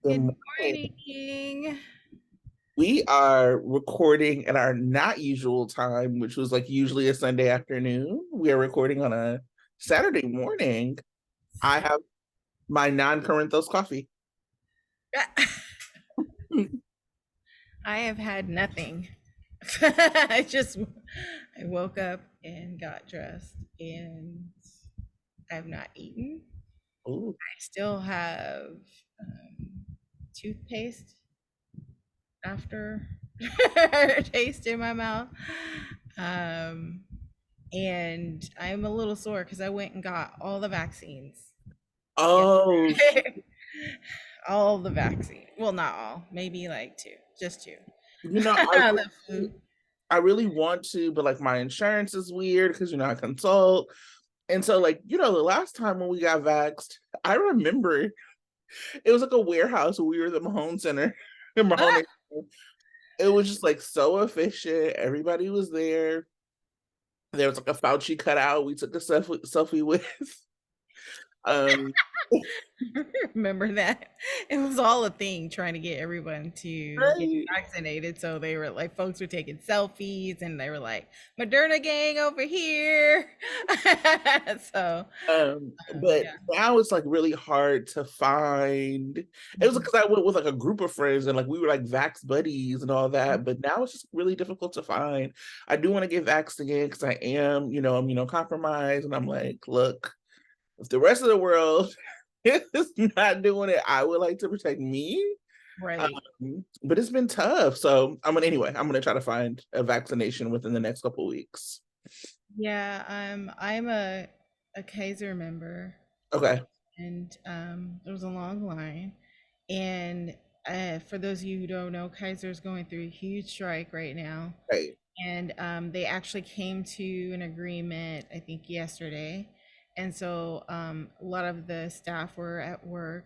Good Good morning. morning. We are recording at our not usual time, which was like usually a Sunday afternoon. We are recording on a Saturday morning. I have my non-Corinthos coffee. I have had nothing. I woke up and got dressed and I have not eaten. Ooh. I still have toothpaste after taste in my mouth. Um, and I'm a little sore because I went and got all the vaccines. Yeah. Oh, All the vaccine. Well, not all, maybe like two, just two. you know, The flu. I really want to, but like my insurance is weird because I consult. And so, like, the last time when we got vaxxed, I remember it was like a warehouse when we were at the Mahone Center in Mahone. It was just like so efficient. Everybody was there. There was like a Fauci cutout we took a selfie with. Um, Remember that? It was all a thing trying to get everyone to get right. vaccinated. So they were like, folks were taking selfies and they were like, Moderna gang over here. So, But yeah. now it's like really hard to find. It was Mhm. because I went with like a group of friends and like we were like vax buddies and all that. But now it's just really difficult to find. I do want to get vaxxed again because I am, immunocompromised, and I'm like, look, if the rest of the world is not doing it, I would like to protect me. Right. But it's been tough. So I'm gonna try to find a vaccination within the next couple of weeks. Yeah. I'm a Kaiser member Okay. and there was a long line. And for those of you who don't know, Kaiser's going through a huge strike right now. Right. And they actually came to an agreement, I think, yesterday. And so a lot of the staff were at work.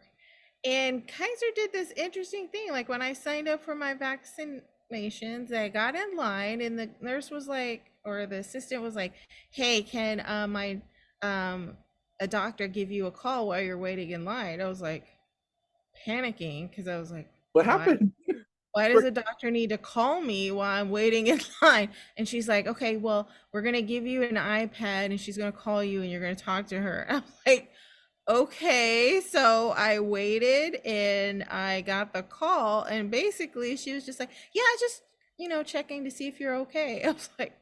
And Kaiser did this interesting thing. Like when I signed up for my vaccinations, I got in line, and the nurse was like, or the assistant was like, "Hey, can my um, a doctor give you a call while you're waiting in line?" I was like panicking because I was like, What "Why? happened? Why does a doctor need to call me while I'm waiting in line?" And she's like, "Okay, well, we're gonna give you an iPad, and she's gonna call you, and you're gonna talk to her." I'm like, "Okay." So I waited, and I got the call, and basically she was just like, "Yeah, just checking to see if you're okay." I was like,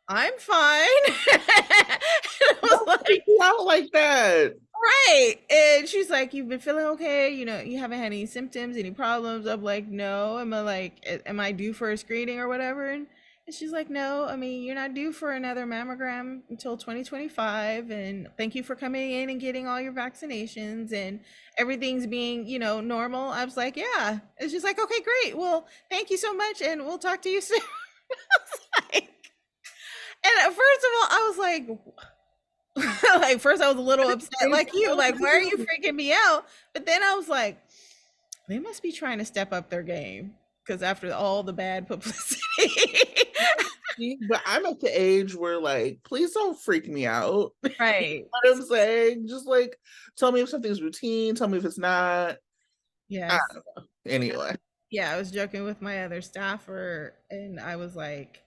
"I'm fine." And I was Don't freak like, me out like that. right. And she's like, "You've been feeling okay? You haven't had any symptoms, any problems?" I'm like, "No." Am I like, am I due for a screening or whatever?" And she's like, "No, I mean, you're not due for another mammogram until 2025. And thank you for coming in and getting all your vaccinations and everything's being, normal." I was like, "Yeah." It's just like, "Okay, great. Well, thank you so much. And we'll talk to you soon." Like, and first of all, I was like, like first I was a little upset like you, like, "Why are you freaking me out?" But then I was like, they must be trying to step up their game because after all the bad publicity. But I'm at the age where, like, please don't freak me out. You know Right. what I'm saying? Just like tell me if something's routine, tell me if it's not. I Yes. don't know. Anyway. Yeah, I was joking with my other staffer and I was like,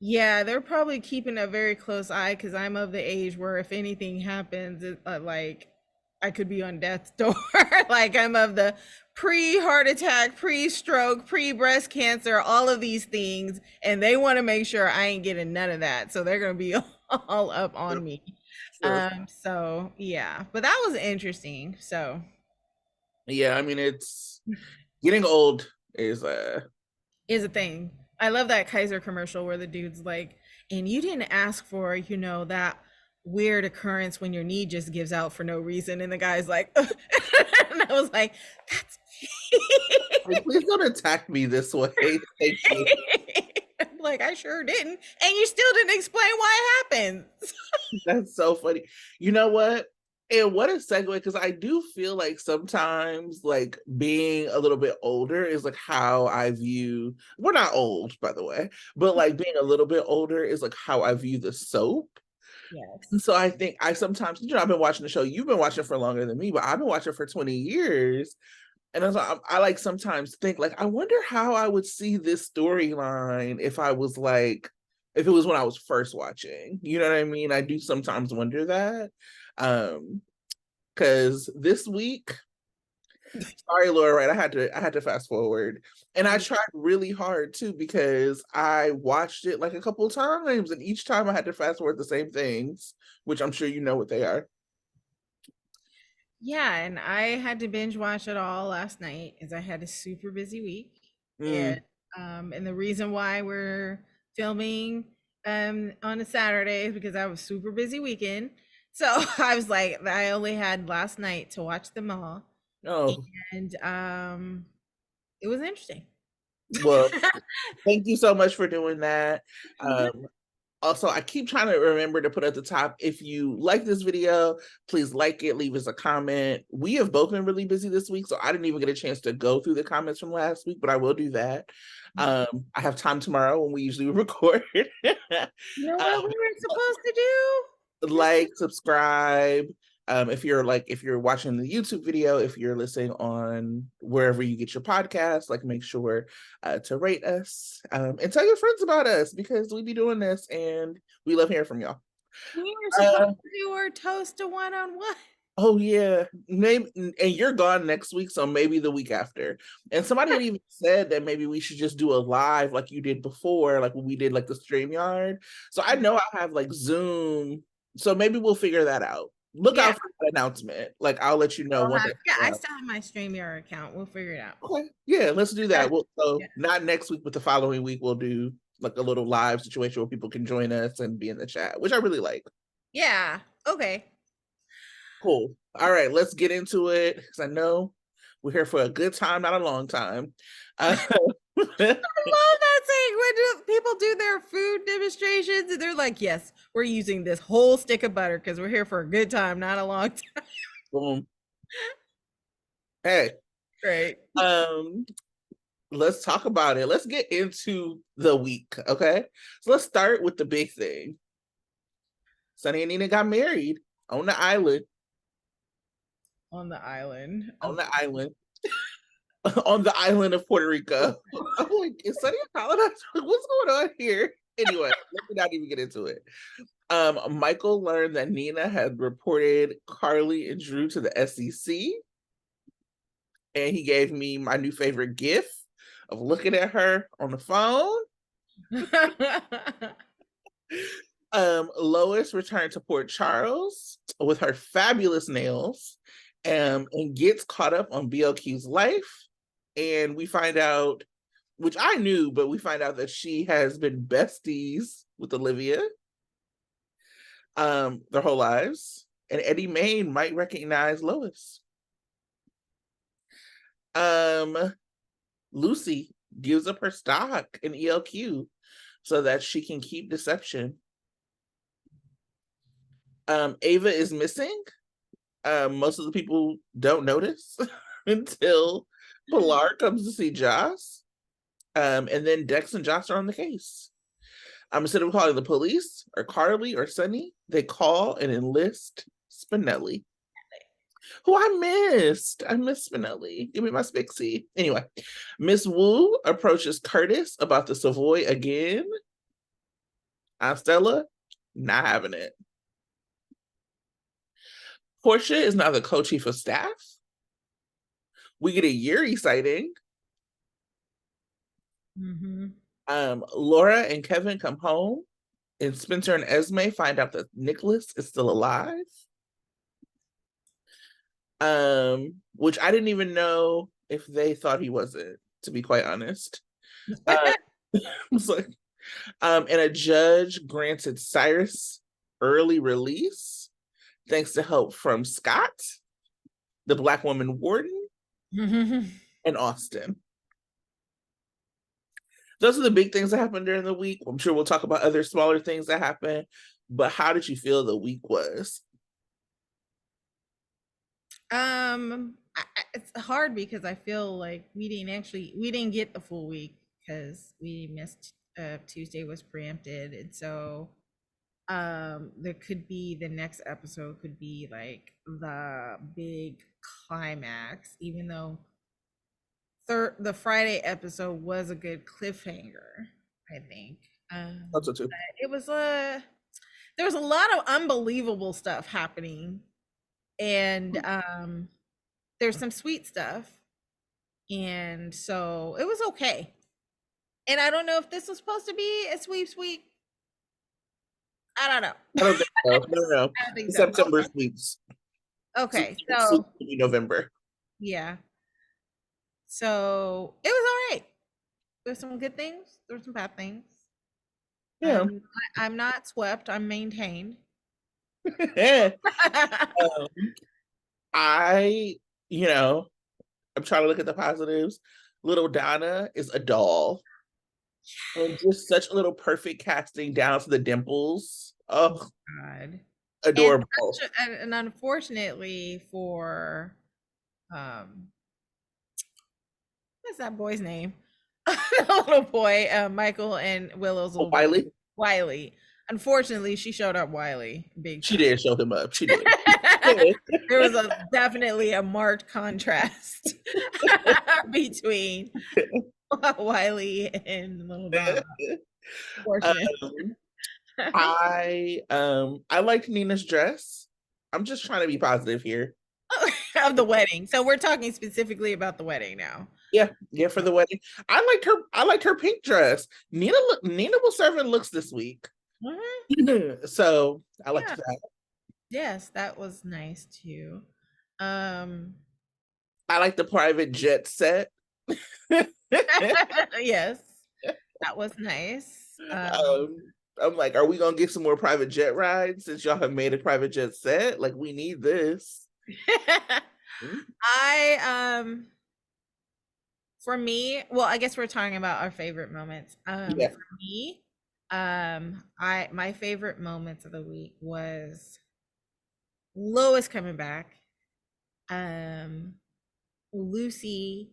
yeah, they're probably keeping a very close eye because I'm of the age where if anything happens, like I could be on death's door. Like I'm of the pre-heart attack, pre-stroke, pre-breast cancer, all of these things, and they want to make sure I ain't getting none of that. So they're gonna be all up Sure. on me. Sure. So yeah, but that was interesting. So Yeah, I mean it's getting old is is a thing. I love that Kaiser commercial where the dude's like, and you didn't ask for, that weird occurrence when your knee just gives out for no reason. And the guy's like, and I was like, that's like, please don't attack me this way. Thank you. me. Like, I sure didn't. And you still didn't explain why it happened. That's so funny. You know what? And what a segue, because I do feel like sometimes like being a little bit older is like how I view, we're not old, by the way, but like being a little bit older is like how I view the soap. And Yes. so I think I sometimes, I've been watching the show, you've been watching for longer than me, but I've been watching for 20 years. And as I like sometimes think like, I wonder how I would see this storyline if I was like, if it was when I was first watching. You know what I mean? I do sometimes wonder that. Because this week, sorry, Laura, right? I had to fast forward. And I tried really hard too because I watched it like a couple of times, and each time I had to fast forward the same things, which I'm sure you know what they are. Yeah, and I had to binge watch it all last night as I had a super busy week. And Mm. and the reason why we're filming on a Saturday is because I was super busy weekend. So I was like, I only had last night to watch them all. Oh, And it was interesting. well, thank you so much for doing that. Mhm. Um, Also, I keep trying to remember to put at the top, if you like this video, please like it, leave us a comment. We have both been really busy this week, so I didn't even get a chance to go through the comments from last week, but I will do that. I have time tomorrow when we usually record. You know what we um, were supposed to do? This like, subscribe. If you're watching the YouTube video, if you're listening on wherever you get your podcasts, like make sure to rate us and tell your friends about us because we be doing this and we love hearing from y'all. we were supposed Uh, to do our toast to one-on-one. oh yeah, maybe, and you're gone next week, so maybe the week after. And somebody had even said that maybe we should just do a live like you did before, like when we did like the StreamYard. So I know I have like Zoom, so maybe we'll figure that out. Look Yeah, out for that announcement. Like I'll let you know I'll once have, yeah, I I still have my StreamYard account. We'll figure it out. okay, yeah, let's do that. So Yeah. not next week, but the following week we'll do like a little live situation where people can join us and be in the chat, which I really like. Yeah. Okay. Cool. All right, let's get into it because I know we're here for a good time, not a long time. Uh, I love that saying when people do their food demonstrations and they're like, yes, we're using this whole stick of butter because we're here for a good time, not a long time. boom. Hey, Great. um, let's talk about it. Let's get into the week, okay? So let's start with the big thing. Sonny and Nina got married on the island. On the island On of the island. On the island of Puerto Rico. I'm like, is Sonny a colonizer? What's going on here? Anyway, let me not even get into it. Michael learned that Nina had reported Carly and Drew to the SEC, and he gave me my new favorite gif of looking at her on the phone. Lois returned to Port Charles with her fabulous nails, and gets caught up on BLQ's life. And we find out, which I knew, but we find out that she has been besties with Olivia their whole lives. And Eddie Main might recognize Lois. Um, Lucy gives up her stock in ELQ so that she can keep Deception. Ava is missing. Most of the people don't notice until Pilar comes to see Joss. And then Dex and Joss are on the case. Instead of calling the police or Carly or Sunny, they call and enlist Spinelli, who I missed. I miss Spinelli. Give me my Spixie. Anyway, Miss Wu approaches Curtis about the Savoy again. Stella, not having it. Portia is now the co-chief of staff. We get a Yuri sighting. Mm-hmm. Laura and Kevin come home, and Spencer and Esme find out that Nicholas is still alive. Which I didn't even know if they thought he wasn't, to be quite honest. I was like, and a judge granted Cyrus early release thanks to help from Scott, the Black woman warden, and Austin. Those are the big things that happened during the week. I'm sure we'll talk about other smaller things that happened, but how did you feel the week was? It's hard because I feel like we didn't get the full week because we missed Tuesday was preempted, and so there could be the next episode could be like the big climax, even though the Friday episode was a good cliffhanger, I think. Also too. It was there was a lot of unbelievable stuff happening, and there's some sweet stuff, and so it was okay. And I don't know if this was supposed to be a sweep. I don't know. I don't think so. No. I don't think so. September sweeps. Okay, Sweeps so will be November. yeah, so it was all right. There's some good things. There's some bad things. Yeah. I'm not swept. I'm maintained. um, I, you know, I'm trying to look at the positives. Little Donna is a doll. And just such a little perfect casting down to the dimples. Oh, God. adorable. And unfortunately for what's that boy's name? The little boy, Michael and Willow's little Wiley. boy, Wiley. Unfortunately, she showed up Wiley big. She did show him up. She did. There was definitely a marked contrast between Wiley and little Donna. I liked Nina's dress. I'm just trying to be positive here. Of the wedding. So we're talking specifically about the wedding now. Yeah, for the wedding. I liked her pink dress. Nina was serving looks this week. Mm-hmm. So I liked that. Yes, that was nice too. I like the private jet set. Yes, that was nice. I'm like, are we gonna get some more private jet rides since y'all have made a private jet set? Like, we need this. For me, well, I guess we're talking about our favorite moments. For me, my favorite moments of the week was Lois coming back, Lucy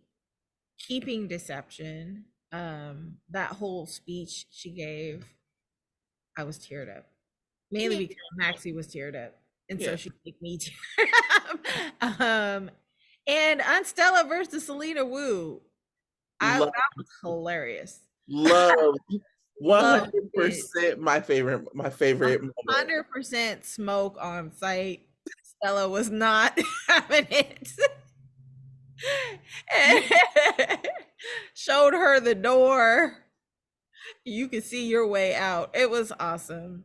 keeping deception, that whole speech she gave, I was teared up, mainly because Maxie was teared up, and so she made me tear up. And on Stella versus Selena Wu, that was hilarious. Love 100% my favorite 100% smoke on site. Stella was not having it. Showed her the door. You can see your way out. It was awesome.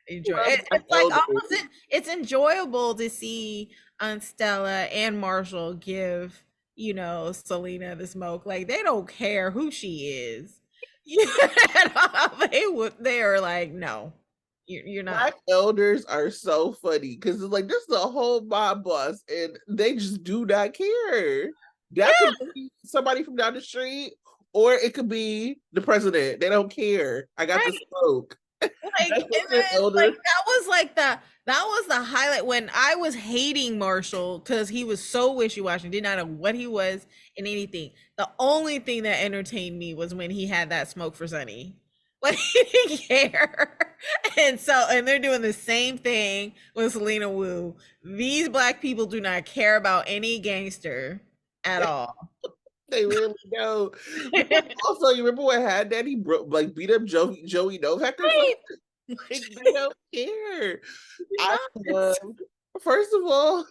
It's like almost it's enjoyable to see Stella and Marshall give Selena the smoke. Like, they don't care who she is. They are like, no, you're not. Black elders are so funny because it's like, this is a whole mob boss and they just do not care. That could be somebody from down the street, or it could be the president. They don't care. I got the smoke. That was the highlight when I was hating Marshall because he was so wishy-washy, did not know what he was in anything. The only thing that entertained me was when he had that smoke for Sunny. Like, he didn't care. And they're doing the same thing with Selena Wu. These Black people do not care about any gangster at all. They really don't. Also, you remember what had that? He beat up Joey Novak or something? Like, they don't care. First of all,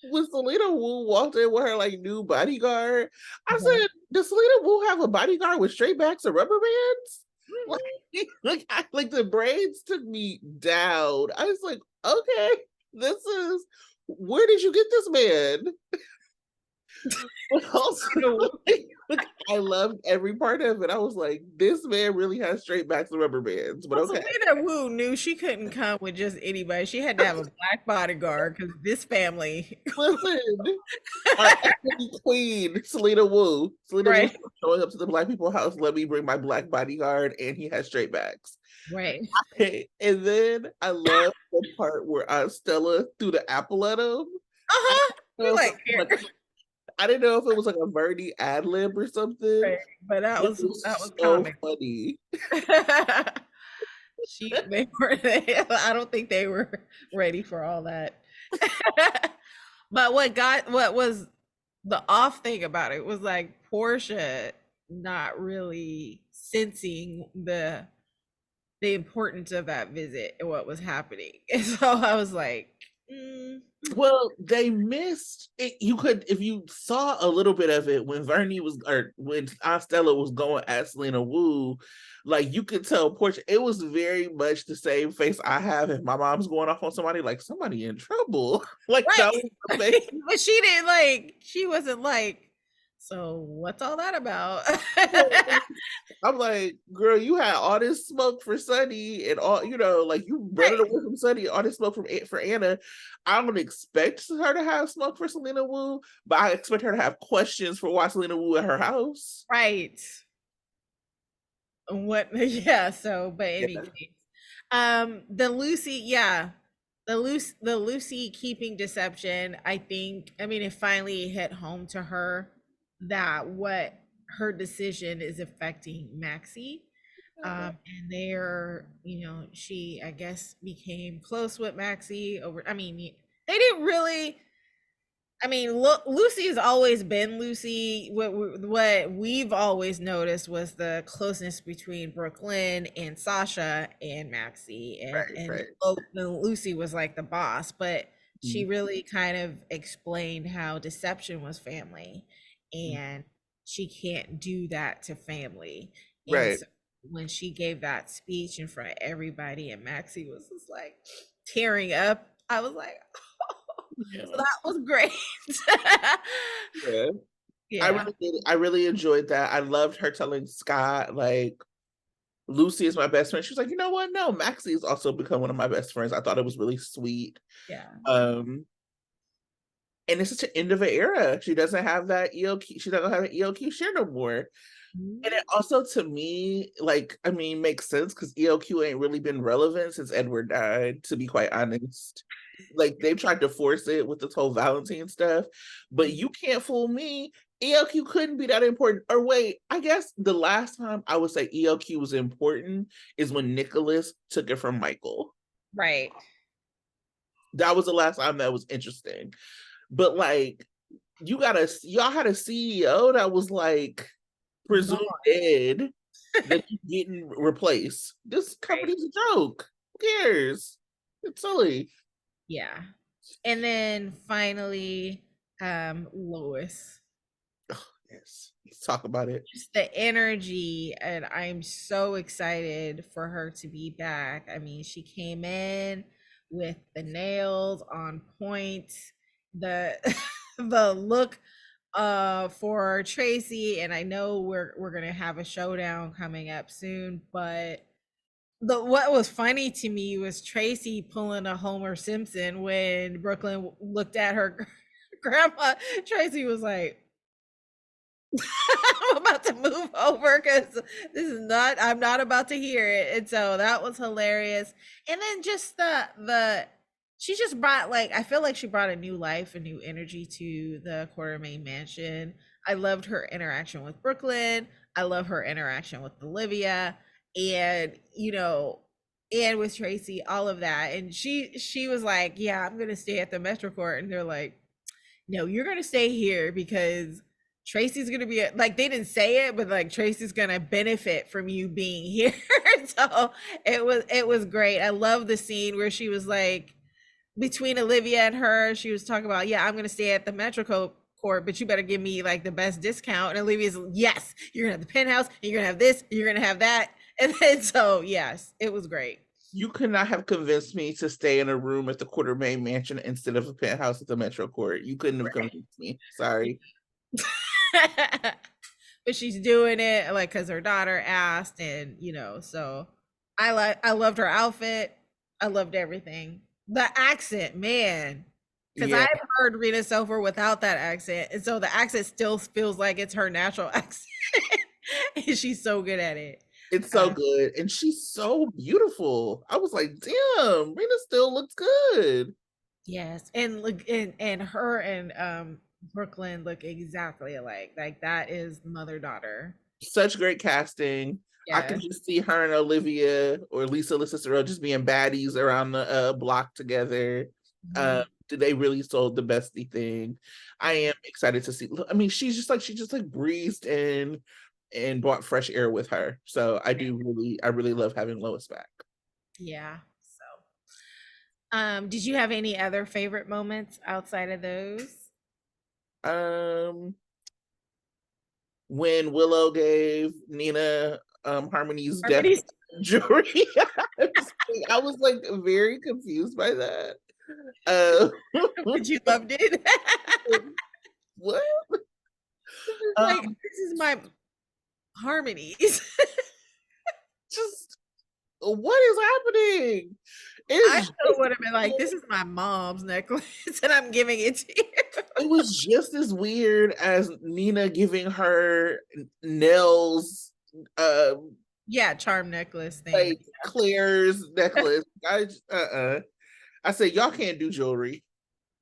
when Selena Wu walked in with her new bodyguard, I said, does Selena Wu have a bodyguard with straight backs and rubber bands? Like the braids took me down. I was like, okay, where did you get this man? Also, I loved every part of it. I was like, this man really has straight backs and rubber bands. But okay. Selena Wu knew she couldn't come with just anybody. She had to have a Black bodyguard because this family. Listen, our queen, Selena Wu. Selena Wu showing up to the Black people's house. Let me bring my Black bodyguard, and he has straight backs. Right. And then I love the part where Aunt Stella threw the apple at him. I didn't know if it was like a Verdi ad lib or something. Right. But that was so comic. Funny. I don't think they were ready for all that. But what was the off thing about it was like Portia not really sensing the importance of that visit and what was happening. And so I was like, mm, Well, they missed it. You could, if you saw a little bit of it when Vernie was, or when Aunt Stella was going at Selena Wu, like you could tell Portia, it was very much the same face I have if my mom's going off on somebody, like somebody in trouble. Like that was the right. face. But she didn't like, she wasn't like, so what's all that about? I'm like, girl, you had all this smoke for Sunny and all, like you running Right. away from Sunny, all this smoke for Anna. I don't expect her to have smoke for Selena Wu, but I expect her to have questions for why Selena Wu at her house. Right. What yeah, so but any Yeah. case. The Lucy, yeah. The Lucy keeping deception, I think, I mean, it finally hit home to her that what her decision is affecting Maxie. And they're, she, I guess, became close with Maxie over, I mean, they didn't really, I mean, look, Lucy's always been Lucy. What we've always noticed was the closeness between Brooklyn and Sasha and Maxie, and Right, and right. Lucy was like the boss, but she Mhm. really kind of explained how deception was family, and she can't do that to family. And Right. so when she gave that speech in front of everybody, and Maxie was just like tearing up, I was like, so Yeah. that was great. Yeah. I Yeah. really did. I really enjoyed that. I loved her telling Scott, like, Lucy is my best friend. She was like, you know what? No, Maxie has also become one of my best friends. I thought it was really sweet. Yeah. Um, and it's such an end of an era. She doesn't have that ELQ, she doesn't have an ELQ share no more. And it Mhm. also, to me, like, I mean, makes sense because ELQ ain't really been relevant since Edward died, to be quite honest. Like, they've tried to force it with this whole Valentine stuff, but you can't fool me. ELQ couldn't be that important. Or wait, I guess the last time I would say ELQ was important is when Nicholas took it from Michael. Right. That was the last time that was interesting. But like, y'all had a CEO that was like presumed Gone. dead that you didn't replace. This Right. company's a joke. Who cares? It's silly. Yeah. And then finally, Lois. Yes, let's talk about it. Just the energy, and I'm so excited for her to be back. I mean, she came in with the nails on point, the the look for Tracy, and I know we're gonna have a showdown coming up soon, but what was funny to me was Tracy pulling a Homer Simpson when Brooklyn looked at her grandma. Tracy was like, I'm about to move over because this is not, I'm not about to hear it. And so that was hilarious. And then just she just brought, like, I feel like she brought a new life, a new energy to the Quartermaine mansion. I loved her interaction with Brooklyn. I love her interaction with Olivia, and and with Tracy, all of that. And she was like, yeah, I'm gonna stay at the Metro Court. And they're like, no, you're gonna stay here because Tracy's gonna be like, they didn't say it, but like Tracy's gonna benefit from you being here. So it was great. I love the scene where she was like, between Olivia and her, she was talking about, yeah, I'm gonna stay at the Court, but you better give me like the best discount. And Olivia's, yes, you're gonna have the penthouse, and you're gonna have this, and you're gonna have that. And then so yes, it was great. You could not have convinced me to stay in a room at the Quartermaine Mansion instead of a penthouse at the Metro Court. You couldn't have convinced me. Sorry. But she's doing it like because her daughter asked, and so I loved her outfit. I loved everything. The accent, man, because Yeah, I've heard Rita Sofer without that accent, and so the accent still feels like it's her natural accent, and she's so good at it. it's so Uh, good. And she's so beautiful. I was like, damn, Rena still looks good. yes, and look, and her and Brooklyn look exactly alike. Like that is mother daughter. Such great casting. I can Yes. just see her and Olivia or Lisa LaCicero just being baddies around the block together. Mhm. they really sold the bestie thing. I am excited to see. I mean, she just like breezed in and brought fresh air with her. So I really love having Lois back. Yeah. So, did you have any other favorite moments outside of those? Um, when Willow gave Nina Harmony's death Harmony's jewelry, I was like very confused by that. Uh, but you loved it. what? It's like Um, this is my Harmonies. just what is happening? I It's still just would have been like, this is my mom's necklace and I'm giving it to you. it was just as weird as Nina giving her Nell's Yeah, charm necklace thing. like Claire's necklace. I said y'all can't do jewelry.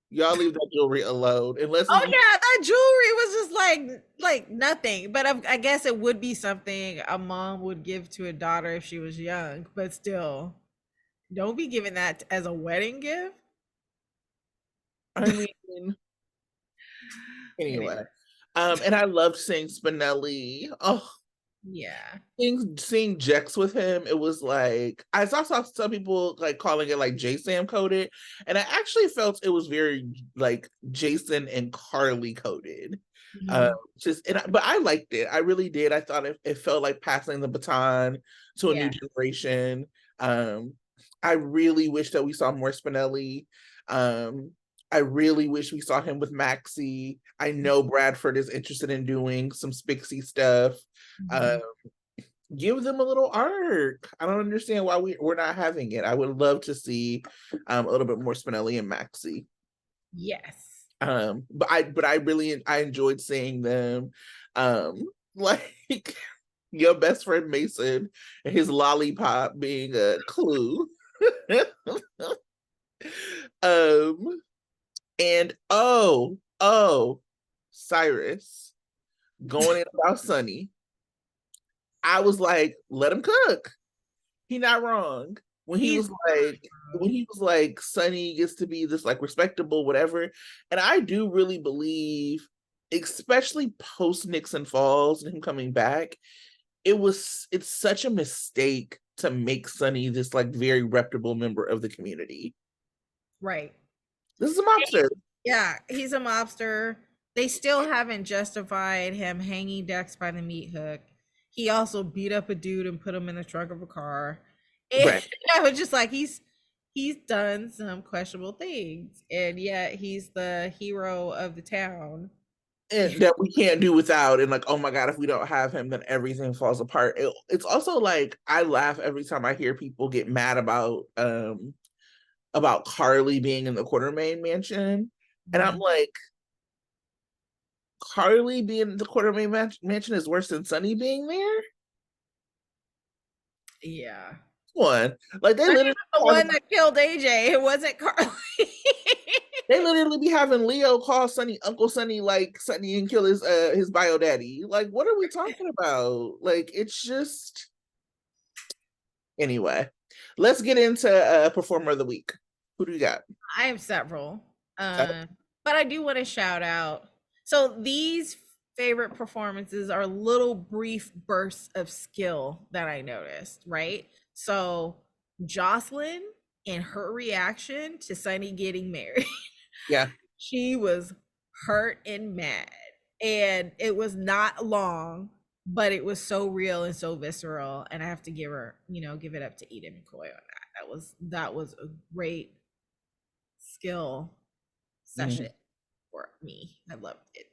Y'all leave that jewelry alone unless Oh it's yeah, that jewelry was just like nothing. But I guess it would be something a mom would give to a daughter if she was young. But still, don't be giving that as a wedding gift. I mean anyway. Anyway, And I loved seeing Spinelli. Oh, yeah, seeing Jex with him, it was like I saw some people like calling it like J-Sam coded, and I actually felt it was very like Jason and Carly coded. Uh, mhm, but I liked it. I really did. I thought it felt like passing the baton to a new yeah, generation. Um, I really wish that we saw more Spinelli. Um, I really wish we saw him with Maxie. I know Bradford is interested in doing some Spixie stuff. Uh, mhm. give them a little arc. I don't understand why we're not having it. I would love to see a little bit more Spinelli and Maxie. Yes, But I really I enjoyed seeing them. Like your best friend Mason and his lollipop being a clue. um and Cyrus going in about Sunny. I was like, let him cook. He not wrong. he's When he was like Sonny gets to be this like respectable whatever, and I do really believe, especially post Nixon Falls and him coming back, it's such a mistake to make Sonny this like very reputable member of the community. right. This is a mobster. Yeah, he's a mobster. They still haven't justified him hanging Dex by the meat hook. He also beat up a dude and put him in the trunk of a car. And Right. I was just like, he's done some questionable things, and yet he's the hero of the town. And that we can't do without, and like, oh my god, if we don't have him then everything falls apart. It's also like I laugh every time I hear people get mad about Carly being in the Quartermain mansion. And I'm Mhm. like, Carly being in the Quartermain mansion is worse than Sunny being there? Yeah. One. Like Sunny was the one that killed AJ. It wasn't Carly. they literally be having Leo call Sunny Uncle Sunny like Sunny and kill his bio daddy. Like, what are we talking about? Like, it's just anyway. Let's get into performer of the week. Who do you got? I have several. But I do want to shout out. So these favorite performances are little brief bursts of skill that I noticed, right? So Jocelyn and her reaction to Sunny getting married. Yeah. She was hurt and mad. And it was not long, but it was so real and so visceral. And I have to give her, give it up to Eden McCoy on that. That was a great skill session Mhm. for me. I loved it.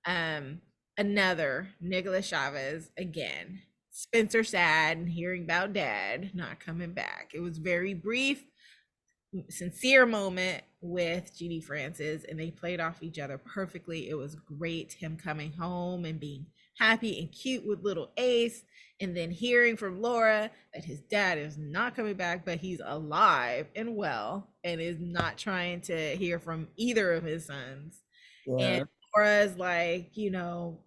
Um, Another Nicholas Chavez again. Spencer sad and hearing about dad not coming back. It was very brief, sincere moment with Jeannie Francis, and they played off each other perfectly. It was great, him coming home and being happy and cute with little Ace, and then hearing from Laura that his dad is not coming back, but he's alive and well and is not trying to hear from either of his sons. And Yeah. Laura's like,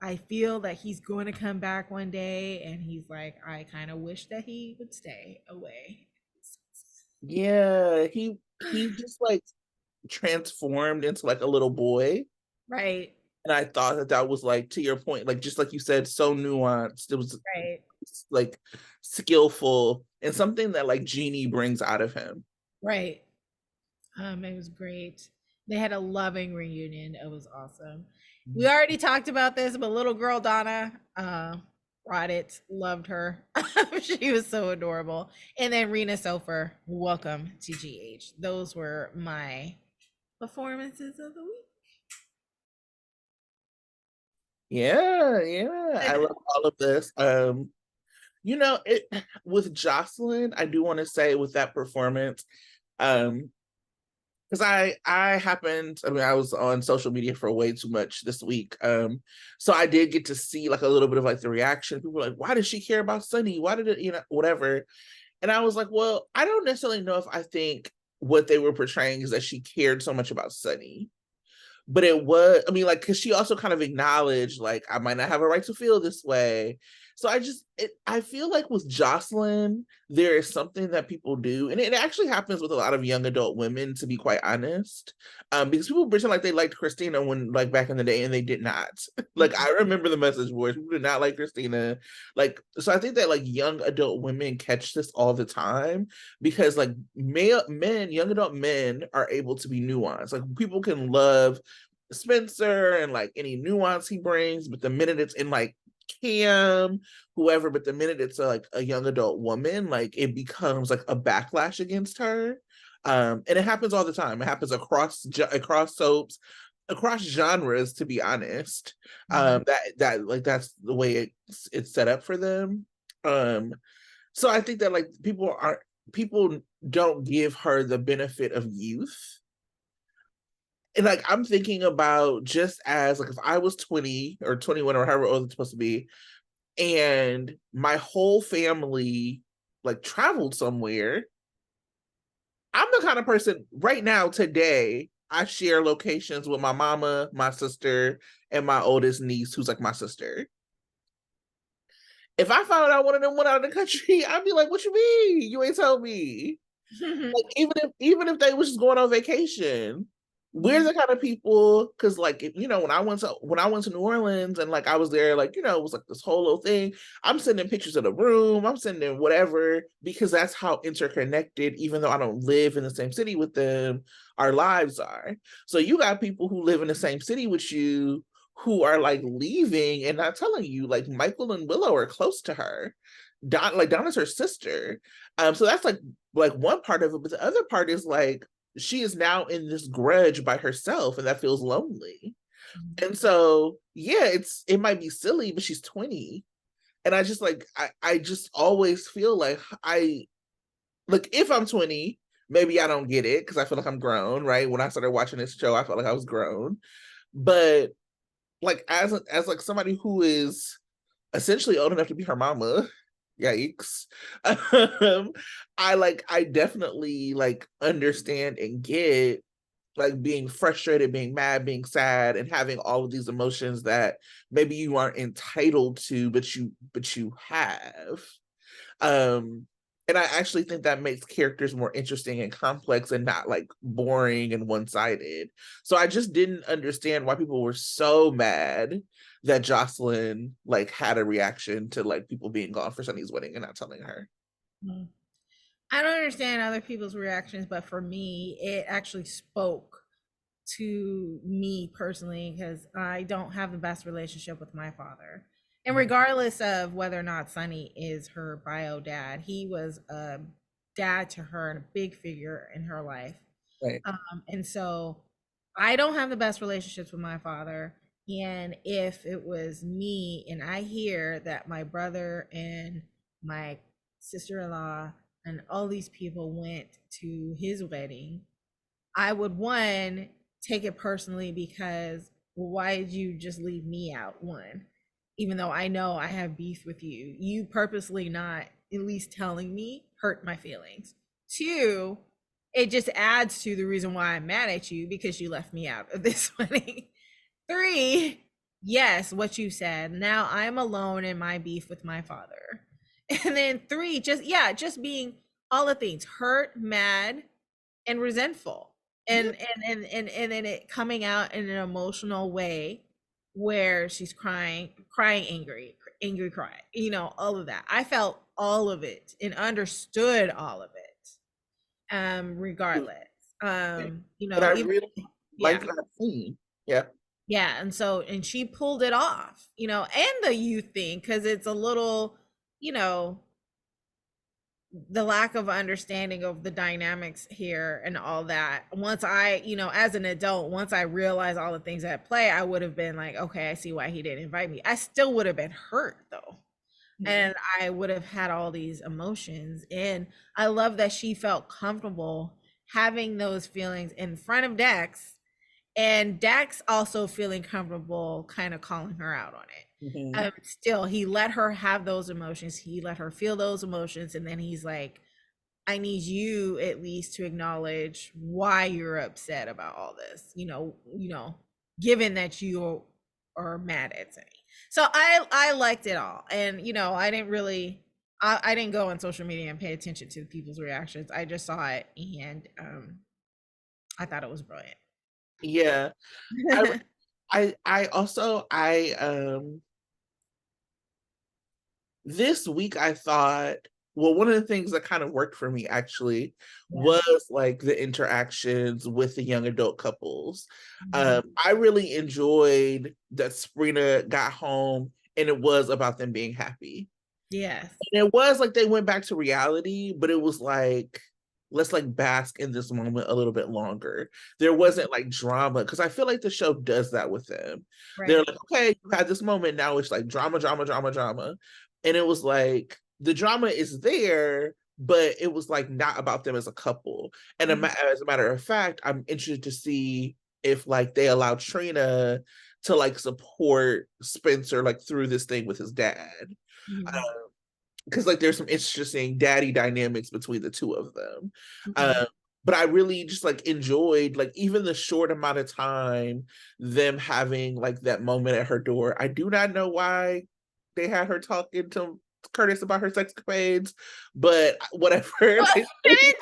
I feel that he's going to come back one day, and he's like, I kind of wish that he would stay away. Yeah. He just like transformed into like a little boy. Right. And I thought that that was like, to your point, like just like you said, so nuanced. It was Right. like skillful and something that like Genie brings out of him. Right. It was great. They had a loving reunion. It was awesome. We already talked about this, but little girl Donna, brought it. Loved her. She was so adorable. And then Rena Sofer, welcome to GH. Those were my performances of the Yeah, yeah. I week. love all of this. You know, it with Jocelyn, I do want to say with that performance, um, because I happened, I mean, I was on social media for way too much this week. So I did get to see like a little bit of like the reaction. People were like, why does she care about Sunny? Why did it, you know, whatever. And I was like, well, I don't necessarily know if I think what they were portraying is that she cared so much about Sunny, but it was, I mean, like, because she also kind of acknowledged like I might not have a right to feel this way. So I feel like with Jocelyn there is something that people do, and it actually happens with a lot of young adult women, to be quite honest, because people pretend like they liked Christina when like back in the day, and they did not. Like I remember the message boards, people did not like Christina. Like, so I think that like young adult women catch this all the time, because like young adult men are able to be nuanced. Like people can love Spencer and like any nuance he brings, but the minute it's in like Cam, whoever, but the minute it's like a young adult woman, like it becomes like a backlash against her. And it happens all the time. It happens across soaps, across genres, to be honest. That like that's the way it's set up for them. So I think that like people don't give her the benefit of youth. And like I'm thinking about, just as like if I was 20 or 21 or however old it's supposed to be, and my whole family like traveled somewhere, I'm the kind of person right now today, I share locations with my mama, my sister, and my oldest niece, who's like my sister. If I found out one of them went out of the country, I'd be like, what you mean? You ain't tell me. Like even if they was just going on vacation, we're the kind of people, because like you know, when I went to New Orleans and like I was there, like, you know, it was like this whole little thing. I'm sending pictures of the room, I'm sending whatever, because that's how interconnected, even though I don't live in the same city with them, our lives are. So you got people who live in the same city with you who are like leaving and not telling you. Like Michael and Willow are close to her. Donna's her sister. So that's like one part of it, but the other part is like she is now in this grudge by herself, and that feels lonely. And so yeah, it might be silly, but she's 20. And I just like I just always feel like if I'm 20, maybe I don't get it because I feel like I'm grown, right? When I started watching this show, I felt like I was grown. But like as like somebody who is essentially old enough to be her mama, yikes. um I definitely like understand and get like being frustrated, being mad, being sad, and having all of these emotions that maybe you aren't entitled to, but you have. um and I actually think that makes characters more interesting and complex, and not like boring and one-sided. So I just didn't understand why people were so mad that Jocelyn like had a reaction to like people being gone for Sunny's wedding and not telling her. Mhm. I don't understand other people's reactions, but for me, it actually spoke to me personally because I don't have the best relationship with my father. And regardless of whether or not Sonny is her bio dad, he was a dad to her and a big figure in her life. Right. And so I don't have the best relationships with my father. And if it was me and I hear that my brother and my sister-in-law and all these people went to his wedding, I would, one, take it personally because, well, why did you just leave me out? One, even though I know I have beef with you, you purposely not at least telling me hurt my feelings. Two, it just adds to the reason why I'm mad at you because you left me out of this wedding. Three, yes, what you said. Now I'm alone in my beef with my father. And then three, just being all the things hurt, mad, and resentful. Yeah. And then it coming out in an emotional way where she's crying angry cry, you know, all of that. I felt all of it and understood all of it, regardless. You And know, I even really like yeah. that scene. Yeah. Yeah, and so and she pulled it off, you know, and the youth thing, because it's a little, you know, the lack of understanding of the dynamics here and all that. Once I, you know, as an adult, once I realized all the things at play, I would have been like, okay, I see why he didn't invite me. I still would have been hurt though. Mhm. And I would have had all these emotions. And I love that she felt comfortable having those feelings in front of Dex, and Dax also feeling comfortable kind of calling her out on it. Mhm. Still, he let her have those emotions. He let her feel those emotions, and then he's like, "I need you at least to acknowledge why you're upset about all this. Given that you are mad at me." So I liked it all, and I didn't really. I didn't go on social media and pay attention to people's reactions. I just saw it, and I thought it was brilliant. Yeah. I I also this week I thought, well, one of the things that kind of worked for me actually Yeah. was like the interactions with the young adult couples. Mhm. I really enjoyed that Sabrina got home and it was about them being happy. Yes. And it was like they went back to reality, but it was like, let's like bask in this moment a little bit longer. There wasn't like drama because I feel like the show does that with them. They're Right. like, okay, you had this moment, now it's like drama, drama, drama, drama. And it was like the drama is there, but it was like not about them as a couple. And Mhm. as a matter of fact, I'm interested to see if like they allow Trina to like support Spencer like through this thing with his dad, Mhm. because like there's some interesting daddy dynamics between the two of them. Mhm. Um, but I really just like enjoyed like even the short amount of time them having like that moment at her door. I do not know why they had her talking to Curtis about her sexcapades, but whatever. Well, she didn't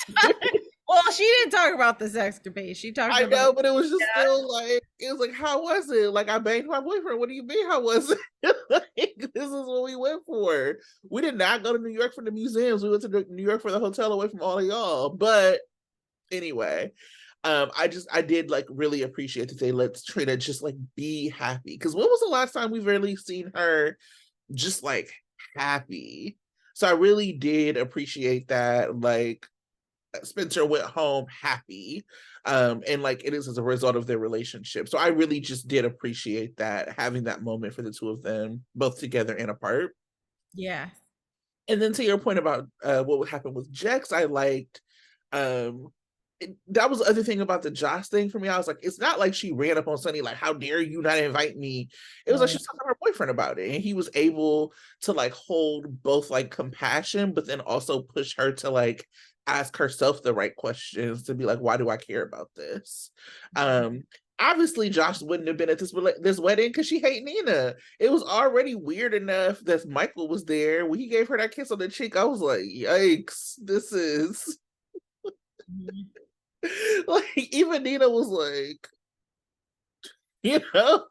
she didn't talk about the sexcapade. She talked I about know, but it was just yeah. still like it was like, how was it? Like I banged my boyfriend. What do you mean? How was it? Like, this is what we went for. We did not go to New York for the museums. We went to New York for the hotel away from all of y'all. But anyway, I did like really appreciate that they let Trina just like be happy. Because when was the last time we've really seen her just like happy? So I really did appreciate that. Like Spencer went home happy. And like it is as a result of their relationship. So I really just did appreciate that, having that moment for the two of them, both together and apart. Yeah. And then to your point about what would happen with Jex, I liked um that was the other thing about the Josh thing for me. I was like, it's not like she ran up on Sunny like, how dare you not invite me? It was like Right. she's talking to her boyfriend about it. And he was able to like hold both like compassion, but then also push her to like ask herself the right questions to be like, why do I care about this? Um Obviously Josh wouldn't have been at this wedding because she hate Nina. It was already weird enough that Michael was there. When he gave her that kiss on the cheek, I was like, yikes, this is Mhm. like even Nina was like,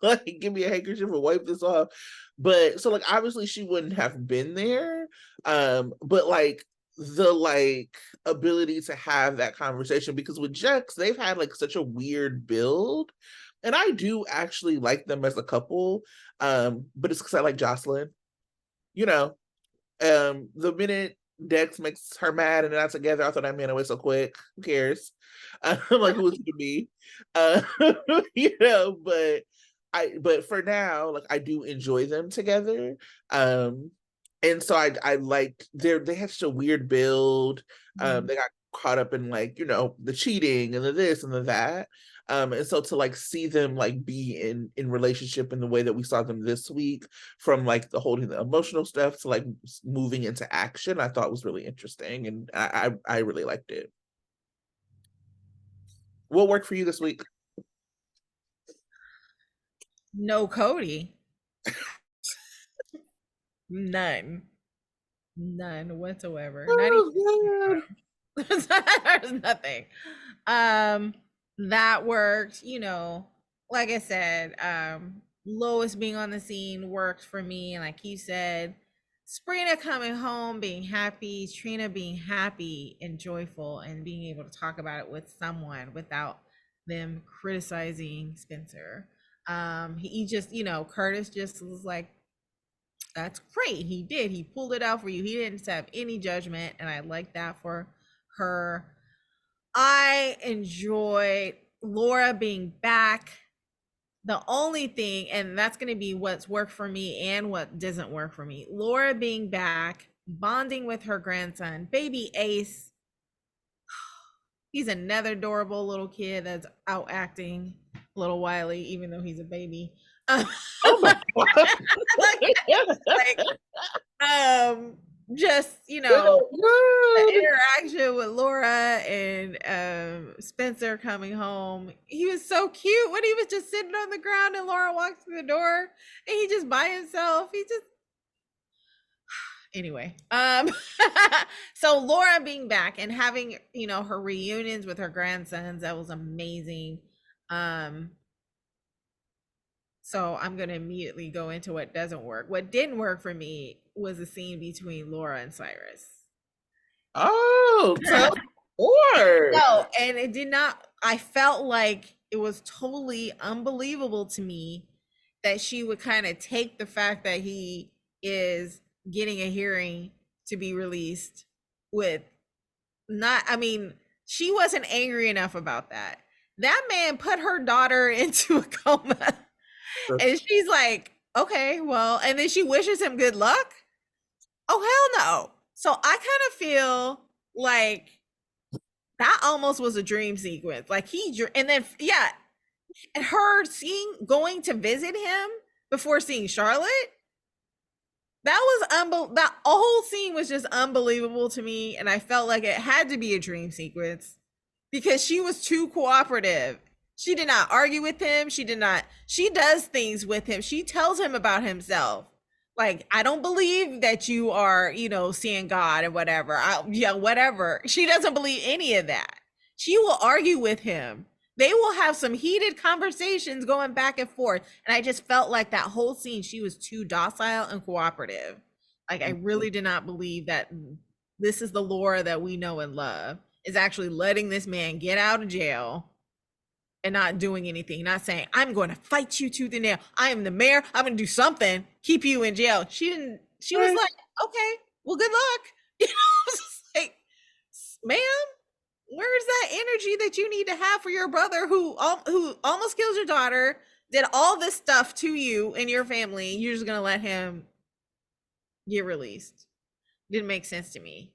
like give me a handkerchief and wipe this off. But so like obviously she wouldn't have been there. But like the like ability to have that conversation, because with Jex, they've had like such a weird build. And I do actually like them as a couple. But it's because I like Jocelyn, you know. The minute Dex makes her mad and they're not together, I thought that man away so quick. Who cares? I'm like, who's it to be? Uh, but for now, like I do enjoy them together. Um, and so I liked they had such a weird build. Mhm. They got caught up in like, the cheating and the this and the that. And so to like see them like be in relationship in the way that we saw them this week, from like the holding the emotional stuff to like moving into action, I thought was really interesting, and I really liked it. What worked for you this week? No Cody. None. None whatsoever. Not even Oh, there's nothing. Um that worked. Like I said, Lois being on the scene worked for me. And like you said, Sprina coming home, being happy, Trina being happy and joyful, and being able to talk about it with someone without them criticizing Spencer. He just, Curtis just was like, that's great. He pulled it out for you. He didn't have any judgment, and I like that for her. I enjoyed Laura being back. The only thing, and that's going to be what's worked for me and what doesn't work for me, Laura being back, bonding with her grandson, baby Ace. He's another adorable little kid that's out acting a little wily, even though he's a baby. Oh my god. like, just the interaction with Laura and Spencer coming home. He was so cute when he was just sitting on the ground and Laura walked through the door and he just by himself. He just anyway. So Laura being back and having, her reunions with her grandsons, that was amazing. So I'm going to immediately go into what doesn't work. What didn't work for me was the scene between Laura and Cyrus. Oh, tell more. No, and it did not. I felt like it was totally unbelievable to me that she would kind of take the fact that he is getting a hearing to be released with not, I mean, she wasn't angry enough about that. That man put her daughter into a coma. And she's like, okay, well, and then she wishes him good luck. Oh, hell no. So I kind of feel like that almost was a dream sequence. Like and then, yeah, and her going to visit him before seeing Charlotte. That was that whole scene was just unbelievable to me. And I felt like it had to be a dream sequence because she was too cooperative. She did not argue with him. She does things with him. She tells him about himself. Like, I don't believe that you are, seeing God or whatever. Whatever. She doesn't believe any of that. She will argue with him. They will have some heated conversations going back and forth. And I just felt like that whole scene, she was too docile and cooperative. Like, I really did not believe that this is the Laura that we know and love, is actually letting this man get out of jail and not doing anything, not saying, I'm going to fight you tooth and nail. I am the mayor. I'm going to do something, keep you in jail. She was like, okay, well, good luck. Just like, ma'am, where's that energy that you need to have for your brother who almost kills your daughter, did all this stuff to you and your family? You're just going to let him get released. Didn't make sense to me.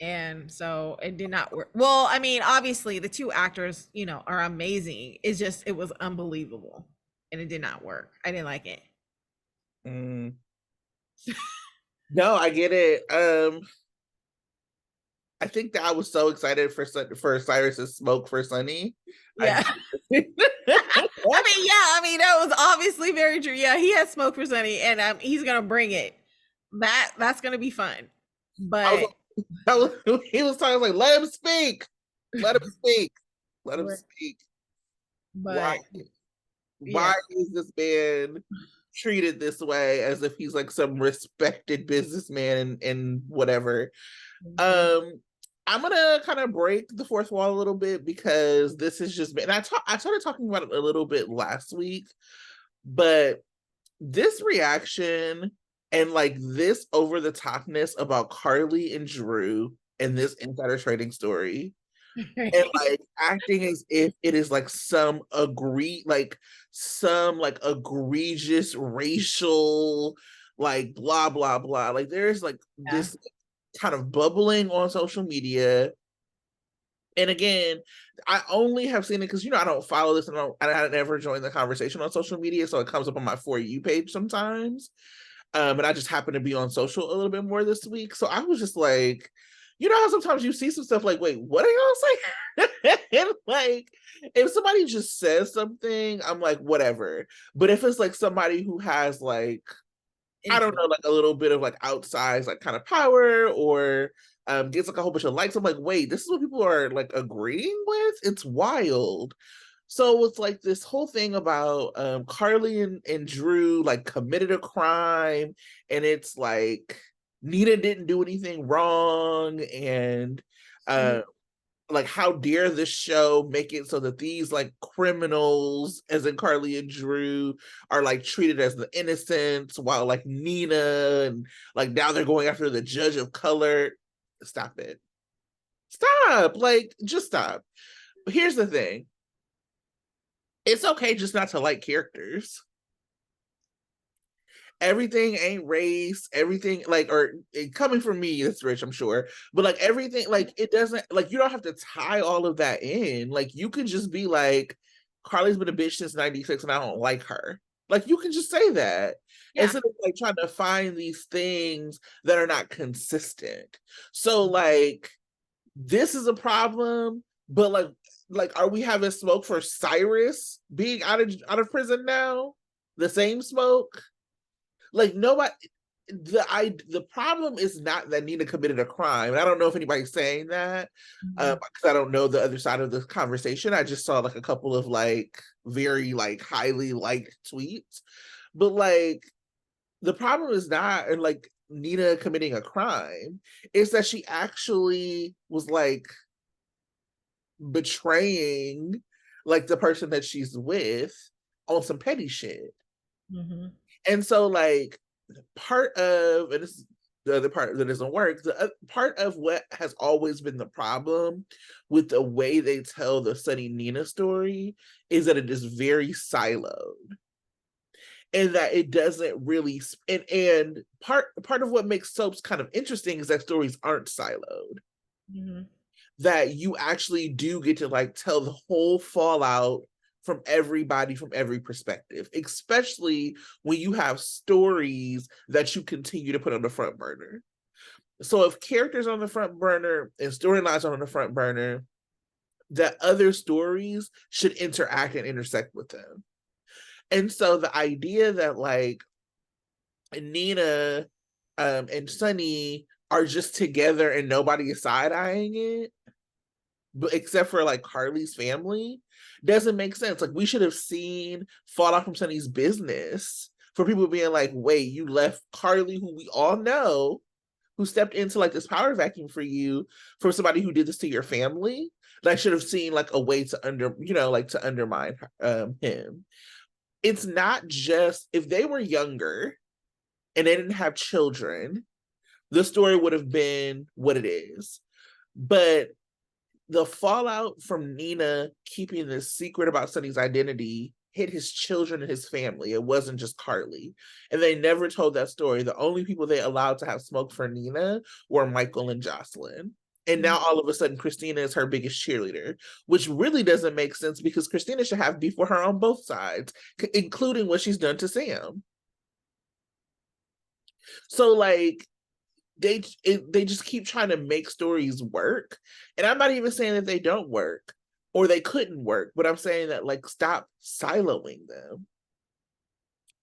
And so it did not work. Well, I mean, obviously the two actors, are amazing. It's just, it was unbelievable and it did not work. I didn't like it. No, I get it. I think that I was so excited for Cyrus's smoke for Sunny. Yeah. I mean, that was obviously very true. Yeah, he has smoke for Sunny and he's going to bring it. That's going to be fun. But he was talking like, let him speak. Let him speak. Let him speak. But why is this man treated this way as if he's like some respected businessman and whatever? I'm gonna kind of break the fourth wall a little bit because this has just been, and I started talking about it a little bit last week, but this reaction and like this over the topness about Carly and Drew and this insider trading story and like acting as if it is like some egregious racial like blah blah blah. Like there's like this kind of bubbling on social media. And again, I only have seen it because I don't follow this and I never joined the conversation on social media, so it comes up on my For You page sometimes. And I just happened to be on social a little bit more this week. So I was just like, how sometimes you see some stuff like, wait, what are y'all saying? And like, if somebody just says something, I'm like, whatever. But if it's like somebody who has like, I don't know, like a little bit of like outsized like kind of power or gets like a whole bunch of likes. I'm like, wait, this is what people are like agreeing with? It's wild. So it's like this whole thing about Carly and Drew like committed a crime, and it's like Nina didn't do anything wrong, and uh like how dare this show make it so that these like criminals, as in Carly and Drew, are like treated as the innocents, while like Nina and like now they're going after the judge of color. Stop it. Stop. Like, just stop. But here's the thing. It's okay just not to like characters. Everything ain't race, everything like, or coming from me, it's rich, I'm sure, but like everything, like it doesn't, like you don't have to tie all of that in. Like you could just be like, Carly's been a bitch since 96 and I don't like her. Like you can just say that Yeah. instead of like trying to find these things that are not consistent. So like this is a problem, but like are we having smoke for Cyrus being out of prison now? The same smoke? Like nobody, the problem is not that Nina committed a crime. I don't know if anybody's saying that Mhm. because I don't know the other side of the conversation. I just saw like a couple of like very like highly liked tweets, but like the problem is not like Nina committing a crime. It's that she actually was like betraying like the person that she's with on some petty shit. Mhm. And so like part of, and this is the other part that doesn't work, the part of what has always been the problem with the way they tell the Sunny Nina story is that it is very siloed, and that it doesn't really, and part of what makes soaps kind of interesting is that stories aren't siloed, Mhm. that you actually do get to like tell the whole fallout from everybody from every perspective, especially when you have stories that you continue to put on the front burner. So if characters on the front burner and storylines are on the front burner, that other stories should interact and intersect with them. And so the idea that like Nina and Sunny are just together and nobody is side eyeing it, but except for like Carly's family, doesn't make sense. Like we should have seen fallout from Sunny's business for people being like, wait, you left Carly, who we all know, who stepped into like this power vacuum for you, for somebody who did this to your family. That should have seen like a way to like to undermine him. It's not just if they were younger and they didn't have children, the story would have been what it is. But the fallout from Nina keeping this secret about Sunny's identity hit his children and his family. It wasn't just Carly. And they never told that story. The only people they allowed to have smoke for Nina were Michael and Jocelyn. And now all of a sudden, Christina is her biggest cheerleader, which really doesn't make sense because Christina should have beef with her on both sides, including what she's done to Sam. So, like, they just keep trying to make stories work, and I'm not even saying that they don't work or they couldn't work, but I'm saying that like stop siloing them.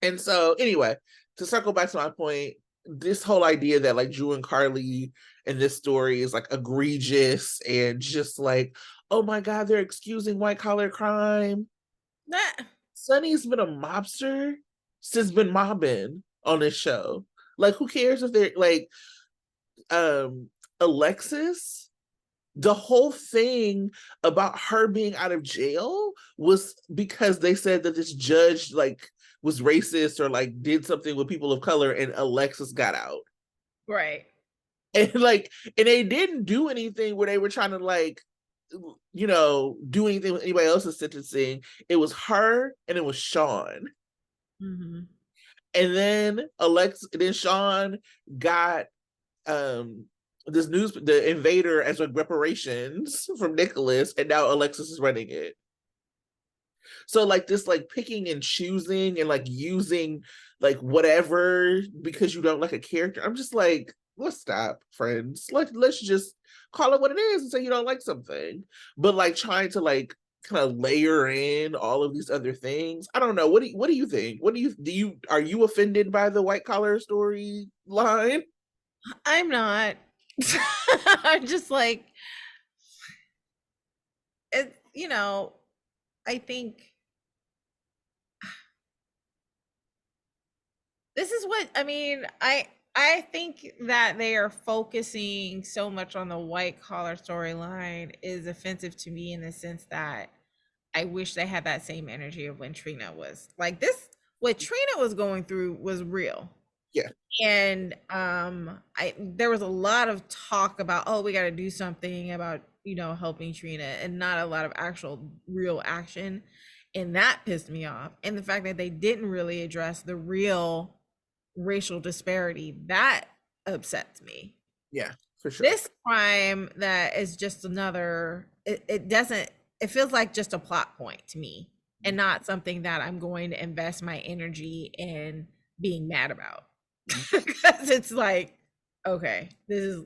And so anyway, to circle back to my point, this whole idea that like Drew and Carly in this story is like egregious and just like, oh my god, they're excusing white collar crime. That. Sunny's been a mobster since been mobbing on this show. Like who cares if they're like Alexis, the whole thing about her being out of jail was because they said that this judge like was racist or like did something with people of color, and Alexis got out. Right. And like, and they didn't do anything where they were trying to like do anything with anybody else's sentencing. It was her and it was Sean. Mhm. And then Sean got um the invader as like reparations from Nicholas, and now Alexis is running it. So like this like picking and choosing and like using like whatever because you don't like a character. I'm just like, let's stop, friends. Let's just call it what it is and say you don't like something. But like trying to like kind of layer in all of these other things. I don't know. What do you think? Do you are you offended by the white collar story line? I'm not. I'm just like, it, I think this is what I mean. I think that they are focusing so much on the white collar storyline is offensive to me in the sense that I wish they had that same energy of when Trina was like this. What Trina was going through was real. Yeah. And I there was a lot of talk about, oh, we got to do something about, helping Trina, and not a lot of actual real action. And that pissed me off. And the fact that they didn't really address the real racial disparity, that upsets me. Yeah, for sure. This crime that is just another, it doesn't, it feels like just a plot point to me, and not something that I'm going to invest my energy in being mad about. Because it's like, okay, this is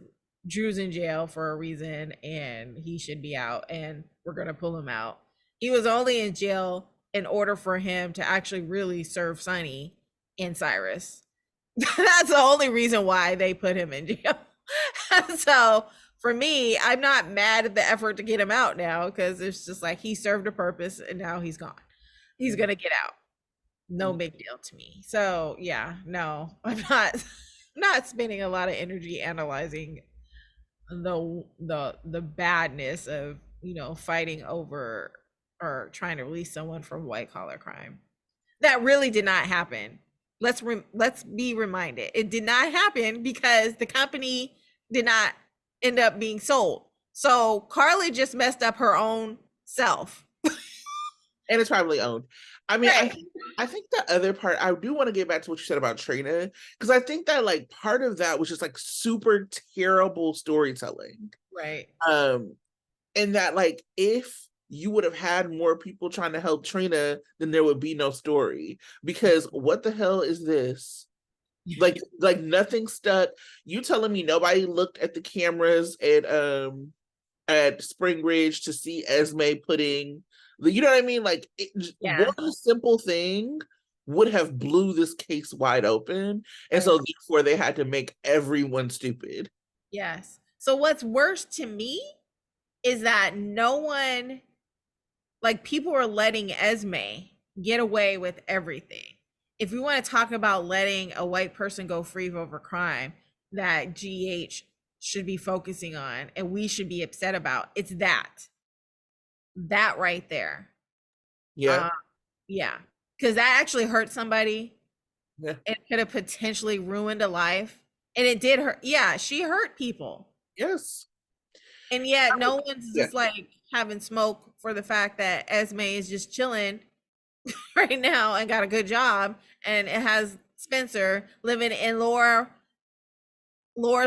Drew's in jail for a reason and he should be out, and we're going to pull him out. He was only in jail in order for him to actually really serve Sonny and Cyrus. That's the only reason why they put him in jail. So for me, I'm not mad at the effort to get him out now, because it's just like he served a purpose and now he's gone. He's gonna get out. No big deal to me. So yeah, no, I'm not not spending a lot of energy analyzing the badness of, fighting over or trying to release someone from white collar crime. That really did not happen. Let's be reminded. It did not happen because the company did not end up being sold. So Carly just messed up her own self. And it's privately owned. I mean, Right. I think the other part, I do want to get back to what you said about Trina, because I think that like part of that was just like super terrible storytelling. Right. And that like if you would have had more people trying to help Trina, then there would be no story. Because what the hell is this? Like nothing stuck. You telling me nobody looked at the cameras at Spring Ridge to see Esme putting you know what I mean? Like Yeah. one simple thing would have blew this case wide open. And Right. so therefore they had to make everyone stupid. Yes. So what's worse to me is that no one, like, people are letting Esme get away with everything. If we want to talk about letting a white person go free over crime that GH should be focusing on and we should be upset about, it's that right there. Yeah. Yeah, because that actually hurt somebody. Yeah. It could have potentially ruined a life, and it did hurt. Yeah, she hurt people, Yes. and yet no one's Yeah. just like having smoke for the fact that Esme is just chilling right now and got a good job, and it has Spencer living in Laura's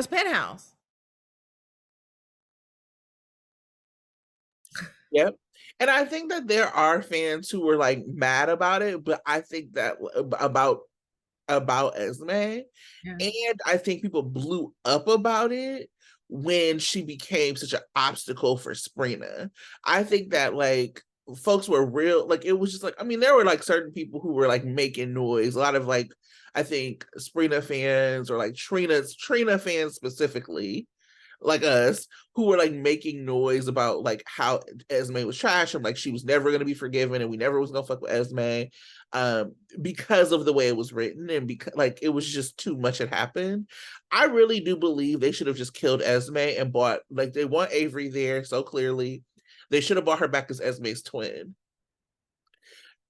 penthouse. Yep. And I think that there are fans who were like mad about it, but I think that about Esme, Yeah. and I think people blew up about it when she became such an obstacle for Sprina. I think that like folks were real, like it was just like, I mean, there were like certain people who were like making noise. A lot of like, I think Sprina fans or like Trina fans specifically, like us, who were like making noise about like how Esme was trash and like she was never gonna be forgiven and we never was gonna fuck with Esme, because of the way it was written and because like it was just too much had happened. I really do believe they should have just killed Esme and bought, like, they want Avery there so clearly. They should have brought her back as Esme's twin.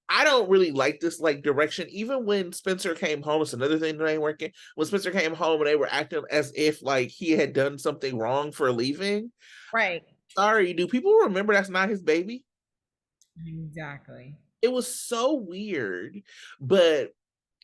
I don't really like this like direction. Even when Spencer came home, it's another thing that ain't working. When Spencer came home and they were acting as if like he had done something wrong for leaving. Right. Sorry, do people remember that's not his baby? Exactly. It was so weird. But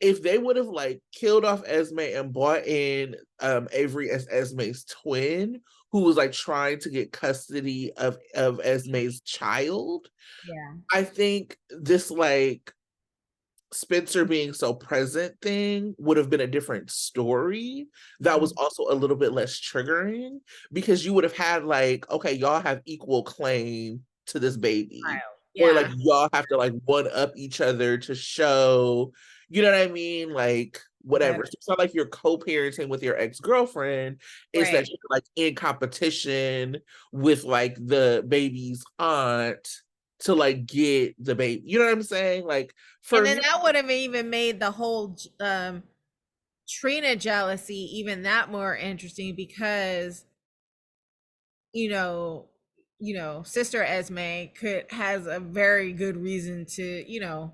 if they would have like killed off Esme and brought in Avery as Esme's twin, who was like trying to get custody of Esme's child, Yeah. I think this like Spencer being so present thing would have been a different story that was also a little bit less triggering, because you would have had like, okay, y'all have equal claim to this baby, or like Yeah. y'all have to like one up each other to show, you know what I mean, like whatever. Better. So it's not like you're co-parenting with your ex-girlfriend. It's Right. that you're like in competition with like the baby's aunt to like get the baby. You know what I'm saying? Like And for then me, that would have even made the whole Trina jealousy even that more interesting because you know, Sister Esme could has a very good reason to,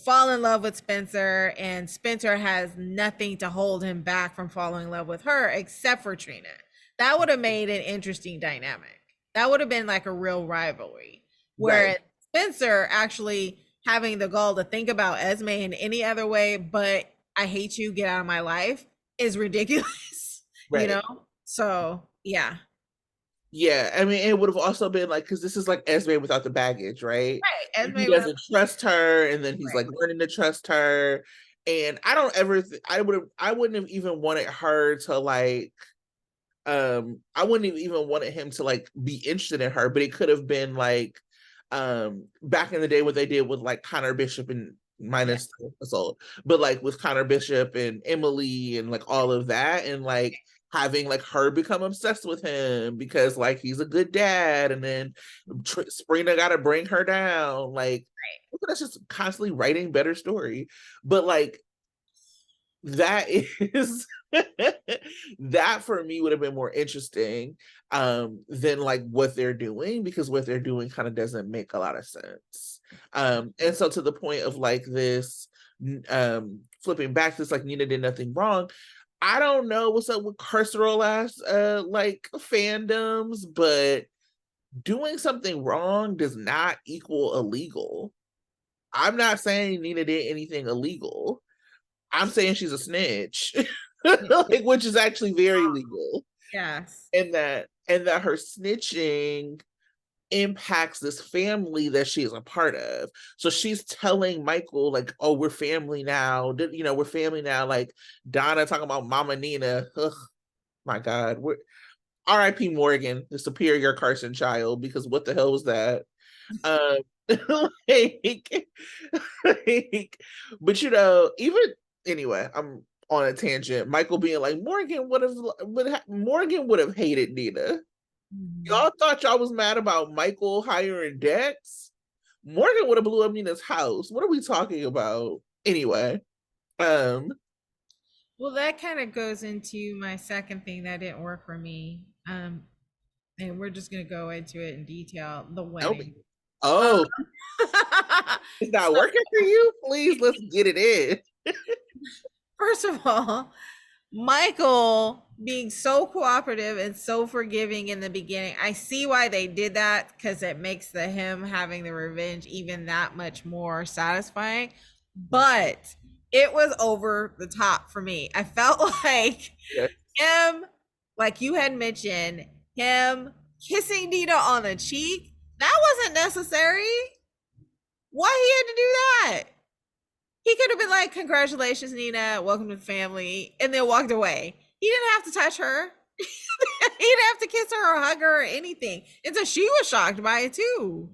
fall in love with Spencer, and Spencer has nothing to hold him back from falling in love with her except for Trina. That would have made an interesting dynamic. That would have been like a real rivalry. right, Whereas Spencer actually having the gall to think about Esme in any other way, but I hate you, get out of my life, is ridiculous, you right. know? So, yeah. Yeah, I mean, it would have also been like because this is like Esme without the baggage, right? Right. He Esme would have doesn't trust her, and then he's right. like learning to trust her. And I don't ever, I wouldn't have even wanted her to like, I wouldn't have even wanted him to like be interested in her, but it could have been like, back in the day what they did with like Connor Bishop and Yeah. minus assault, but like with Connor Bishop and Emily and like all of that, and like having like her become obsessed with him because like he's a good dad, and then Sabrina got to bring her down. Like that's just constantly writing better story, but like that is that for me would have been more interesting than like what they're doing, because what they're doing kind of doesn't make a lot of sense. And so to the point of like this, flipping back to this, like Nina did nothing wrong. I don't know what's up with carceral ass like fandoms, but doing something wrong does not equal illegal. I'm not saying Nina did anything illegal. I'm saying she's a snitch, like, which is actually very legal, Yes. and that her snitching impacts this family that she is a part of. So she's telling Michael like, "Oh, we're family now. We're family now." Like Donna talking about Mama Nina. Ugh, my God, we're R.I.P. Morgan, the superior Carson child, because what the hell was that? Um, like, like, but even anyway, I'm on a tangent. Michael being like, Morgan would have hated Nina. Mhm. Y'all thought y'all was mad about Michael hiring Dex? Morgan would have blew up Nina's house. What are we talking about? Anyway, um, Well, that kind of goes into my second thing that didn't work for me. And we're just gonna go into it in detail. The tell wedding. me. Oh, it's not So working for you? Please, let's get it in. first of all, Michael being so cooperative and so forgiving in the beginning, I see why they did that because it makes the him having the revenge even that much more satisfying. But it was over the top for me. I felt like Yeah. him, like you had mentioned, him kissing Nina on the cheek, that wasn't necessary. Why he had to do that? He could have been like, "Congratulations, Nina, welcome to the family," and then walked away. He didn't have to touch her. He didn't have to kiss her or hug her or anything. And so she was shocked by it too.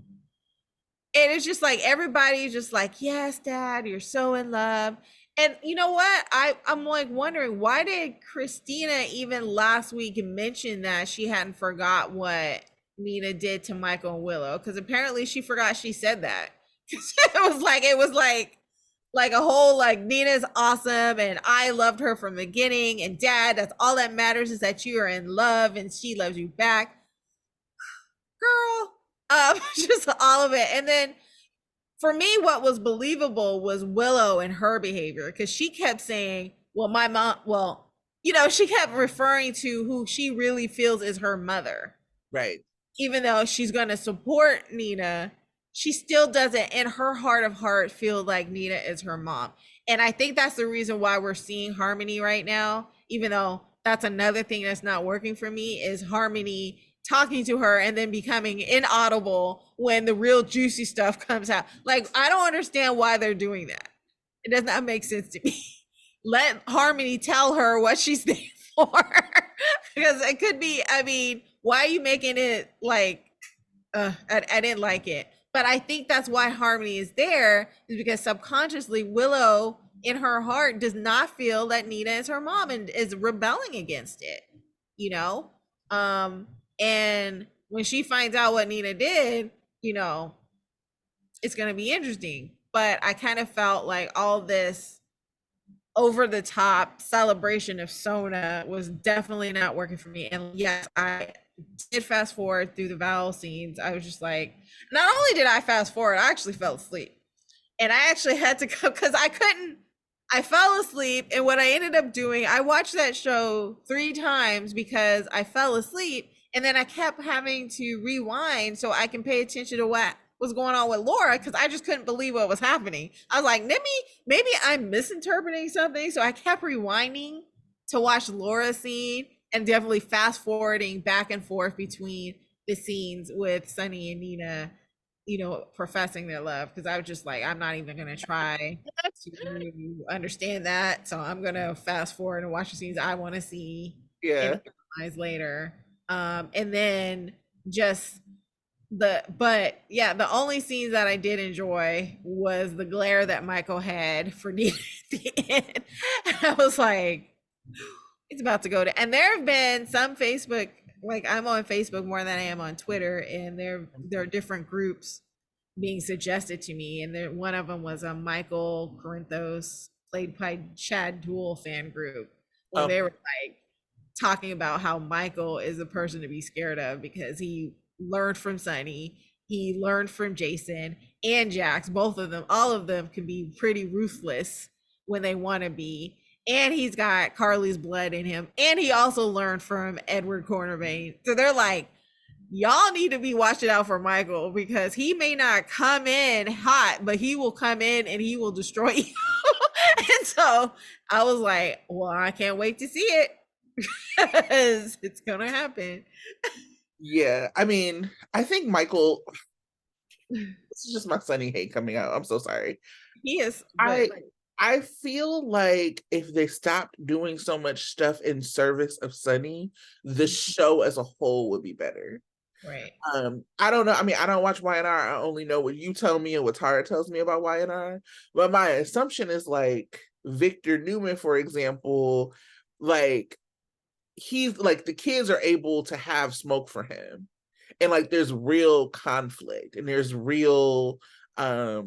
And it's just like everybody's just like, "Yes, Dad, you're so in love." And you know what? I'm like wondering, why did Christina even last week mention that she hadn't forgot what Nina did to Michael and Willow? Because apparently she forgot she said that. It was like a whole like Nina's awesome and I loved her from the beginning, and Dad, that's all that matters is that you are in love and she loves you back, girl. Just all of it. And then for me, what was believable was Willow and her behavior, because she kept saying, "Well, my mom," she kept referring to who she really feels is her mother. Right. Even though she's going to support Nina, she still doesn't, in her heart of heart, feel like Nina is her mom. And I think that's the reason why we're seeing Harmony right now, even though that's another thing that's not working for me, is Harmony talking to her and then becoming inaudible when the real juicy stuff comes out. Like, I don't understand why they're doing that. It does not make sense to me. Let Harmony tell her what she's there for. Because it could be, I mean, why are you making it like, I didn't like it. But I think that's why Harmony is there, is because subconsciously Willow in her heart does not feel that Nina is her mom and is rebelling against it, you know? And when she finds out what Nina did, you know, it's going to be interesting. But I kind of felt like all this over the top celebration of Sona was definitely not working for me. And yes, I did fast forward through the vowel scenes. I was just like, not only did I fast forward, I actually fell asleep. And I actually had to go because I couldn't. I fell asleep, and what I ended up doing, I watched that show 3 times because I fell asleep, and then I kept having to rewind so I can pay attention to what was going on with Laura because I just couldn't believe what was happening. I was like, maybe I'm misinterpreting something, so I kept rewinding to watch Laura's scene and definitely fast forwarding back and forth between the scenes with Sunny and Nina, you know, professing their love, because I was just like, I'm not even gonna try to understand that, so I'm gonna fast forward and watch the scenes I want to see and Yeah. analyze later. And then just but yeah, the only scenes that I did enjoy was the glare that Michael had for Nina at the end. And I was like, it's about to go to. And there have been some Facebook, like I'm on Facebook more than I am on Twitter, and there are different groups being suggested to me, and then one of them was a Michael Corinthos played by Chad Duell fan group, where they were like talking about how Michael is a person to be scared of because he learned from Sonny, he learned from Jason and Jax. Both of them, all of them can be pretty ruthless when they want to be. And he's got Carly's blood in him. And he also learned from Edward Cornervein. So they're like, y'all need to be watching out for Michael because he may not come in hot, but he will come in and he will destroy you. And so I was like, well, I can't wait to see it because it's gonna happen. Yeah. I mean, I think Michael, this is just my Sunny hate coming out. I'm so sorry. He is, I but I feel like if they stopped doing so much stuff in service of Sunny, the show as a whole would be better. right. I don't know. I mean, I don't watch YNR. I only know what you tell me and what Tara tells me about YNR. But my assumption is like Victor Newman, for example, like he's like the kids are able to have smoke for him. And like there's real conflict and there's real yeah,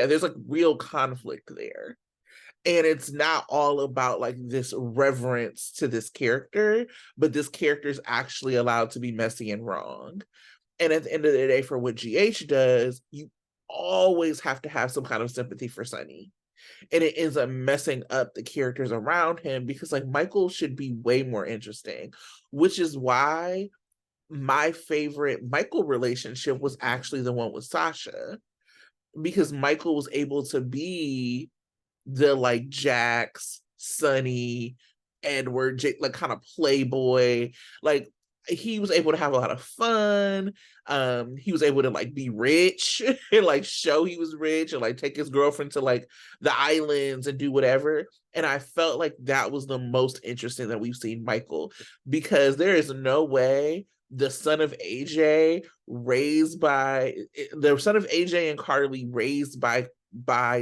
there's like real conflict there. And it's not all about like this reverence to this character, but this character is actually allowed to be messy and wrong. And at the end of the day, for what GH does, you always have to have some kind of sympathy for Sunny. And it ends up messing up the characters around him because like Michael should be way more interesting, which is why my favorite Michael relationship was actually the one with Sasha, because Michael was able to be the like Jax, Sunny, Edward, like kind of playboy. Like he was able to have a lot of fun. He was able to like be rich and like show he was rich and like take his girlfriend to like the islands and do whatever. And I felt like that was the most interesting that we've seen Michael, because there is no way the son of AJ raised by the son of AJ and Carly raised by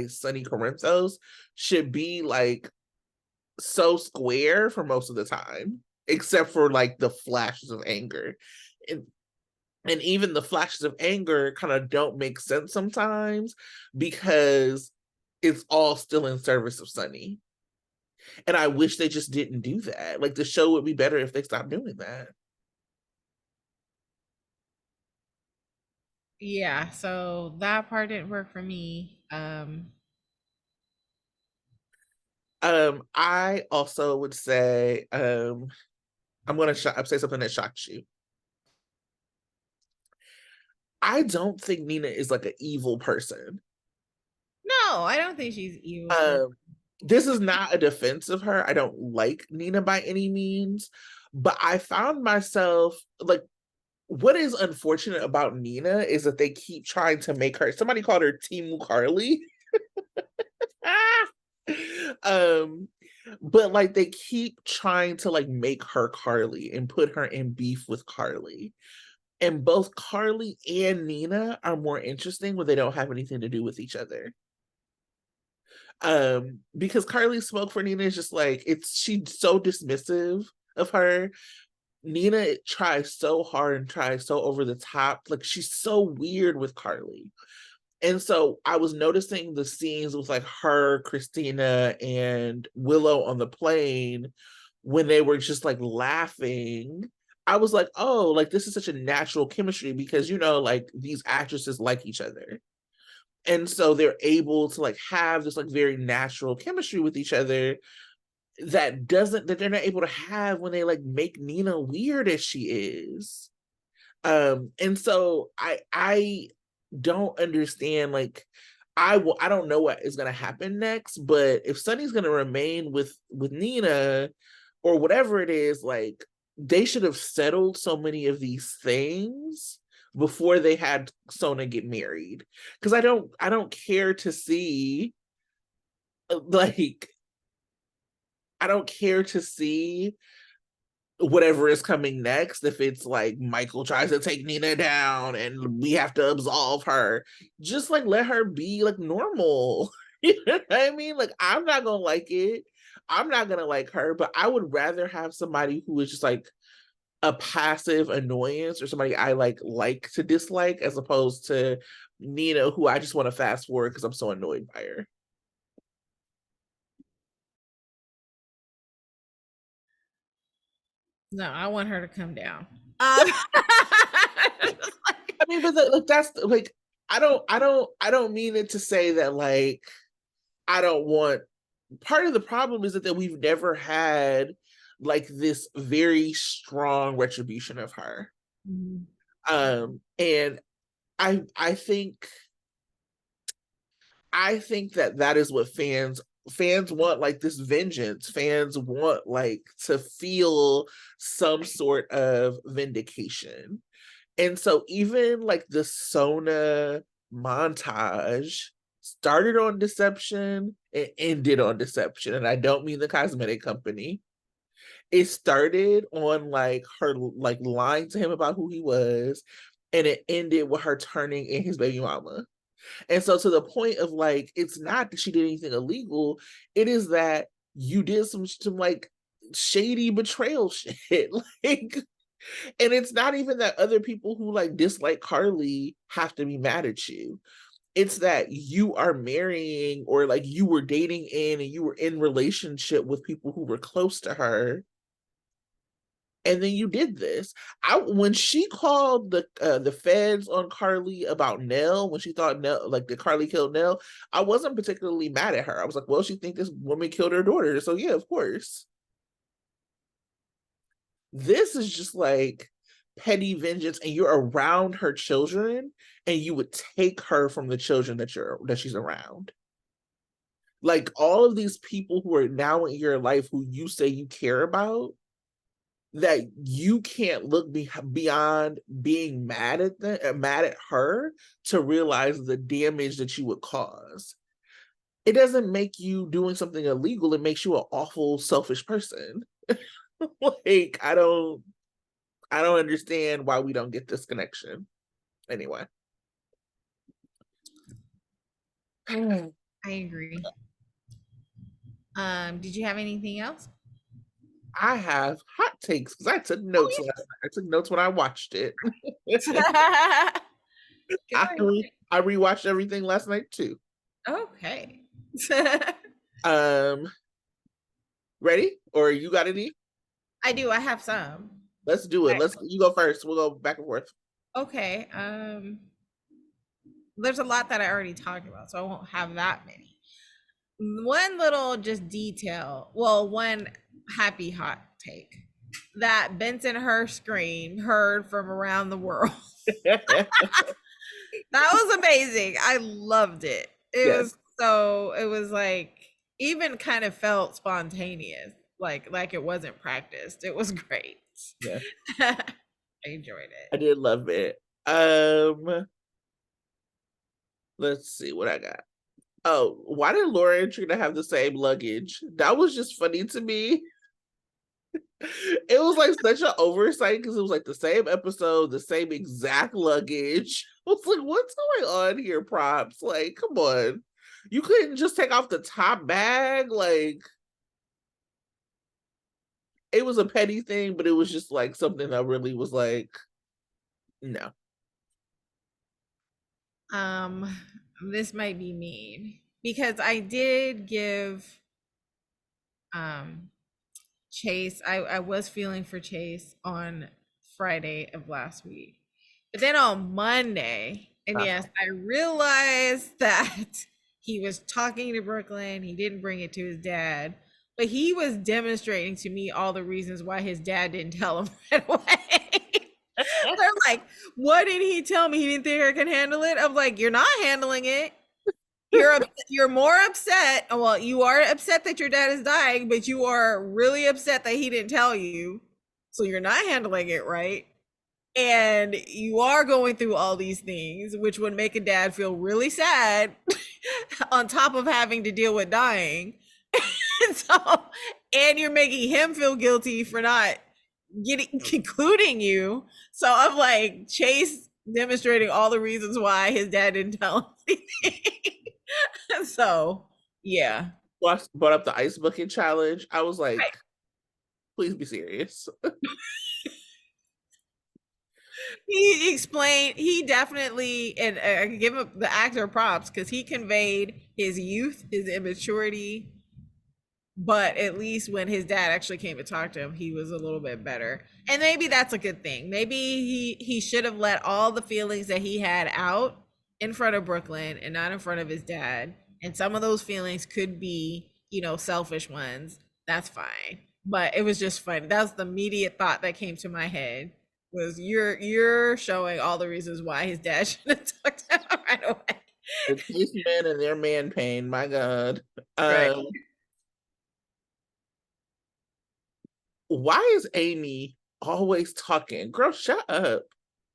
Sunny Corinthos should be like so square for most of the time, except for like the flashes of anger. And even the flashes of anger kind of don't make sense sometimes because it's all still in service of Sunny. And I wish they just didn't do that. Like the show would be better if they stopped doing that. Yeah, so that part didn't work for me. I also would say, I'm gonna say something that shocks you. I don't think Nina is like an evil person. No, I don't think she's evil for. Um, this is not a defense of her. I don't like Nina by any means, but I found myself like, what is unfortunate about Nina is that they keep trying to make her. Somebody called her Timu Carly. um, but like they keep trying to like make her Carly and put her in beef with Carly. And both Carly and Nina are more interesting when they don't have anything to do with each other. Because Carly's smoke for Nina is just like, she's so dismissive of her. Nina tries so hard and tries so over the top. Like, she's so weird with Carly. And so I was noticing the scenes with like her, Christina, and Willow on the plane when they were just like laughing. I was like, oh, like this is such a natural chemistry because, like these actresses like each other. And so they're able to like have this like very natural chemistry with each other that they're not able to have when they like make Nina weird as she is. And so I don't understand, like, I don't know what is going to happen next, but if Sunny's going to remain with Nina or whatever it is, like, they should have settled so many of these things before they had Sona get married, because I don't care to see, like, I don't care to see whatever is coming next. If it's like Michael tries to take Nina down and we have to absolve her, just like let her be like normal. You know what I mean? Like, I'm not gonna like it. I'm not gonna like her, but I would rather have somebody who is just like a passive annoyance, or somebody I like to dislike, as opposed to Nina, who I just want to fast forward because I'm so annoyed by her. No, I want her to come down. I mean, but like that's like, I don't mean it to say that like I don't want. Part of the problem is that we've never had like this very strong retribution of her. Mhm. And I think that is what fans want, like this vengeance. Fans want like to feel some sort of vindication. And so even like the Sona montage started on deception and ended on deception. And I don't mean the cosmetic company. It started on like her like lying to him about who he was, and it ended with her turning in his baby mama. And so, to the point of like, it's not that she did anything illegal, it is that you did some like shady betrayal shit. Like, and it's not even that other people who like dislike Carly have to be mad at you. It's that you are marrying, or like you were dating in and you were in relationship with people who were close to her, and then you did this. When she called the feds on Carly about Nell, when she thought Nell, like, that Carly killed Nell, I wasn't particularly mad at her. I was like, well, she think this woman killed her daughter, so yeah, of course. This is just like petty vengeance, and you're around her children, and you would take her from the children that she's around. Like, all of these people who are now in your life who you say you care about, that you can't look beyond being mad at mad at her, to realize the damage that you would cause. It doesn't make you doing something illegal. It makes you an awful, selfish person. Like, I don't understand why we don't get this connection. Anyway. I agree. Did you have anything else? I have hot takes because I took notes last night. I took notes when I watched it. I rewatched everything last night too. Okay. Um, ready? Or you got any? I do. I have some. Let's do it. You go first. We'll go back and forth. Okay. There's a lot that I already talked about, so I won't have that many. One little just detail. Well, one happy hot take that Benson her scream heard from around the world. That was amazing. I loved it. Yes. It was like, even kind of felt spontaneous, like it wasn't practiced. It was great. Yeah. I enjoyed it. I did love it. Let's see what I got. Oh, why did Laura and Trina have the same luggage? That was just funny to me. It was like such an oversight because it was like the same episode, the same exact luggage. I was like, what's going on here, props? Like, come on. You couldn't just take off the top bag. Like, it was a petty thing, but it was just like something that really was like, no. Um, this might be mean because I did give um Chase, I was feeling for Chase on Friday of last week. But then on Monday, and Uh, yes, I realized that he was talking to Brooklyn. He didn't bring it to his dad, but he was demonstrating to me all the reasons why his dad didn't tell him right away. They're like, what did he tell me? He didn't think I could handle it. I'm like, you're not handling it. You're more upset. Well, you are upset that your dad is dying, but you are really upset that he didn't tell you. So you're not handling it right. And you are going through all these things, which would make a dad feel really sad on top of having to deal with dying. And so, and you're making him feel guilty for not getting concluding you. So I'm like, Chase demonstrating all the reasons why his dad didn't tell him anything. So yeah. brought up the ice bucket challenge. I was like, please be serious. He explained, he definitely, and I can give him the actor props because he conveyed his youth, his immaturity, but at least when his dad actually came to talk to him, he was a little bit better. And maybe that's a good thing. Maybe he should have let all the feelings that he had out in front of Brooklyn and not in front of his dad. And some of those feelings could be, selfish ones. That's fine. But it was just funny. That was the immediate thought that came to my head was you're showing all the reasons why his dad should have talked to him right away. The police men and their man pain, my God. Right. Why is Amy always talking? Girl, shut up.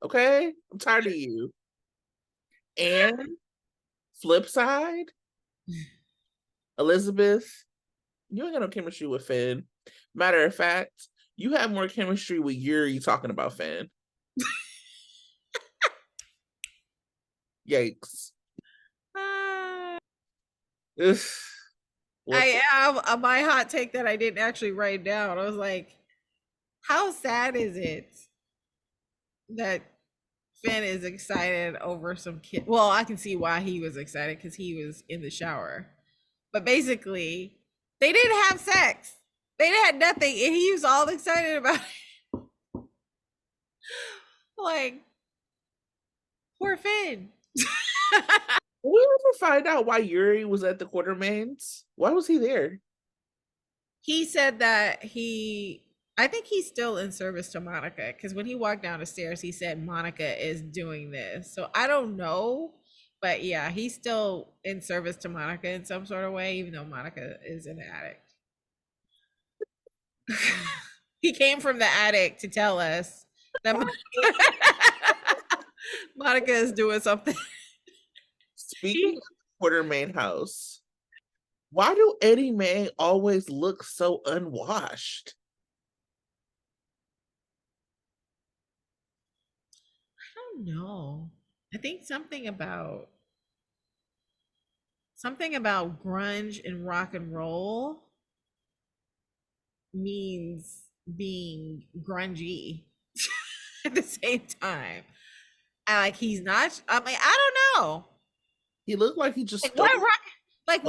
Okay? I'm tired of you. And flip side, Elizabeth, you ain't got no chemistry with Finn. Matter of fact, you have more chemistry with Yuri talking about Finn. Yikes. Ugh. I have my hot take that I didn't actually write down. I was like, how sad is it that Finn is excited over some kid? Well, I can see why he was excited because he was in the shower. But basically, they didn't have sex. They had nothing, and he was all excited about it. Like, poor Finn. Did we ever find out why Yuri was at the Quartermains? Why was he there? He said that I think he's still in service to Monica because when he walked down the stairs, he said Monica is doing this. So I don't know, but yeah, he's still in service to Monica in some sort of way, even though Monica is an addict. He came from the attic to tell us that Monica is doing something. Speaking of Quartermain house, why do Eddie Mae always look so unwashed? I don't know. I think something about grunge and rock and roll means being grungy at the same time. And like he's not. I mean, I don't know. He looked like he just Like stole.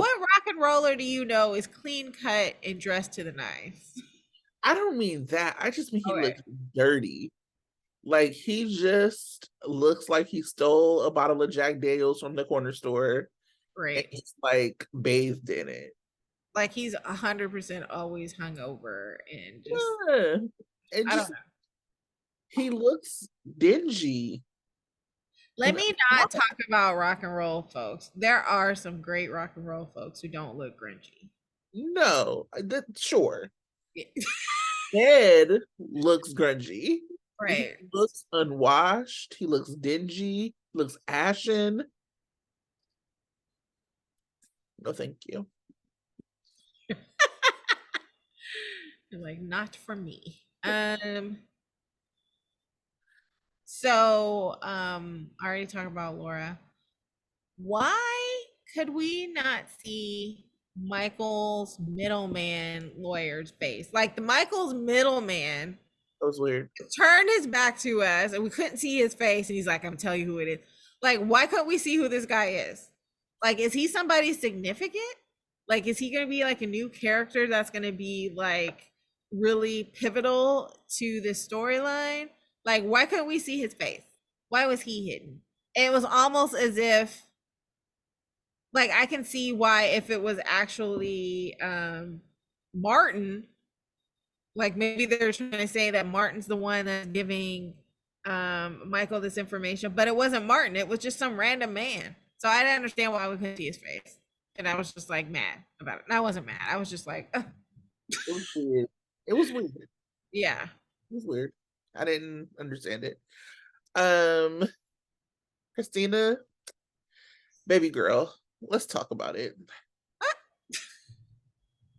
what rock and roller do you know is clean cut and dressed to the nines? I don't mean that. I just mean he Okay, looks dirty. Like he just looks like he stole a bottle of Jack Daniels from the corner store and great. he's like bathed in it. Like he's 100% always hungover and just Yeah. And I don't just know. he looks dingy. Let And me not talk about rock and roll folks. There are some great rock and roll folks who don't look grungy. no, sure. Ed looks grungy. He Right. looks unwashed. He looks dingy. Looks ashen. No, thank you. Like not for me. So I already talked about Laura. Why could we not see Michael's middleman lawyer's face? Like the Michael's middleman That was weird. turned his back to us and we couldn't see his face, and he's like, I'm gonna tell you who it is. Like, why couldn't we see who this guy is? Like, is he somebody significant? Like, is he gonna be like a new character that's gonna be like really pivotal to this storyline? Like, why couldn't we see his face? Why was he hidden? It was almost as if, like, I can see why if it was actually Martin, like maybe they're trying to say that Martin's the one that's giving Michael this information, but it wasn't Martin, it was just some random man. So I didn't understand why we couldn't see his face. And I was just like mad about it. And I wasn't mad. I was just like, ugh. It was weird. It was weird. Yeah. It was weird. I didn't understand it. Christina, baby girl, let's talk about it.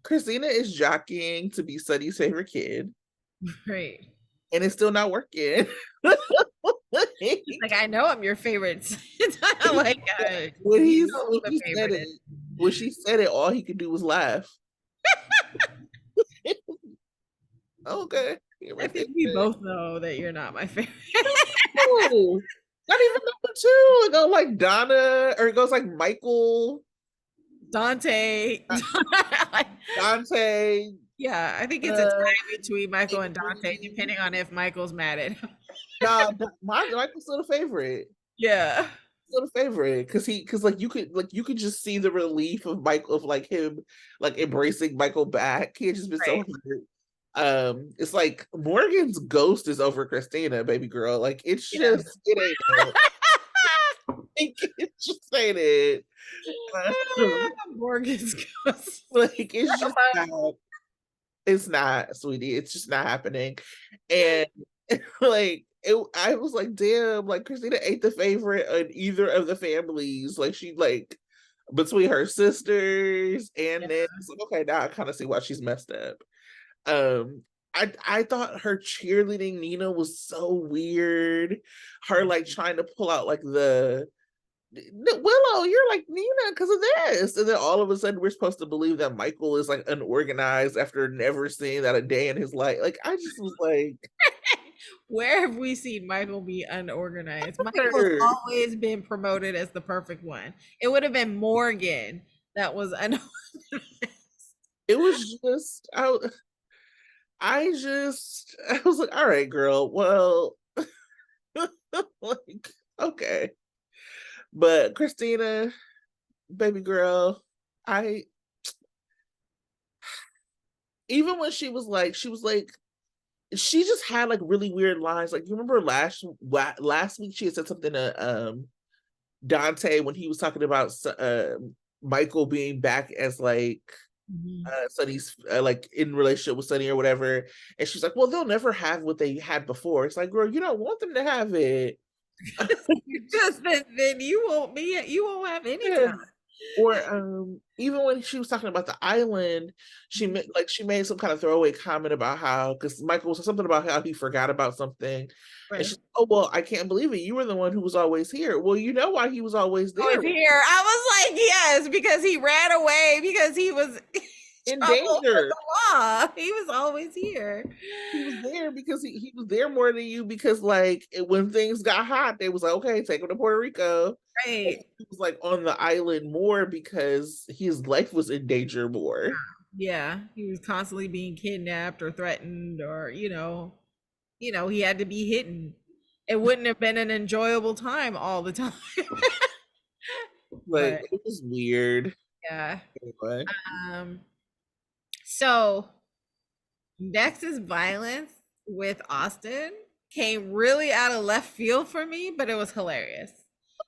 Christina is jockeying to be Sunny's favorite kid. Right. And it's still not working. Like, I know I'm your favorite. Like, when she said it, all he could do was laugh. Okay. I think we both know that you're not my favorite. No, not even number two. It goes like Donna, or it goes like Michael, Dante. Dante. Yeah, I think it's a tie between Michael and Dante, depending on if Michael's mad at him. Nah, Michael's still the favorite. Yeah, still the favorite because like you could just see the relief of Michael, of like him like embracing Michael back. He had just been so hurt. It's like Morgan's ghost is over Christina, baby girl. Like it's just it ain't it. It's just ain't it. Morgan's ghost. Like it's just not. It's not, sweetie. It's just not happening. And like I was like, damn, like Christina ain't the favorite in either of the families. Like she like between her sisters and then like, okay, now I kind of see why she's messed up. I thought her cheerleading Nina was so weird. Her like trying to pull out like the Willow, you're like Nina because of this, and then all of a sudden we're supposed to believe that Michael is like unorganized after never seeing that a day in his life. Like I just was like, where have we seen Michael be unorganized? Michael's always been promoted as the perfect one. It would have been Morgan that was unorganized. It was just I was like, all right, girl, well, like okay. But Christina, baby girl, even when she just had like really weird lines. Like you remember last week she had said something to Dante when he was talking about Michael being back as like Sunny's like in relationship with Sunny or whatever, and she's like, well, they'll never have what they had before. It's like, girl, you don't want them to have it. Just then you won't have any time. Or even when she was talking about the island, she made some kind of throwaway comment about how, because Michael said something about how he forgot about something. Right. And she's, oh well, I can't believe it. You were the one who was always here. Well, you know why he was always there. I was like, yes, because he ran away because he was in danger. He was always here. He was there because he was there more than you, because like when things got hot, they was like, okay, take him to Puerto Rico. Right. He was like on the island more because his life was in danger more. Yeah, he was constantly being kidnapped or threatened, or you know, he had to be hidden. It wouldn't have been an enjoyable time all the time. Like it was weird. Yeah. Anyway. So Dex's violence with Austin came really out of left field for me, but it was hilarious.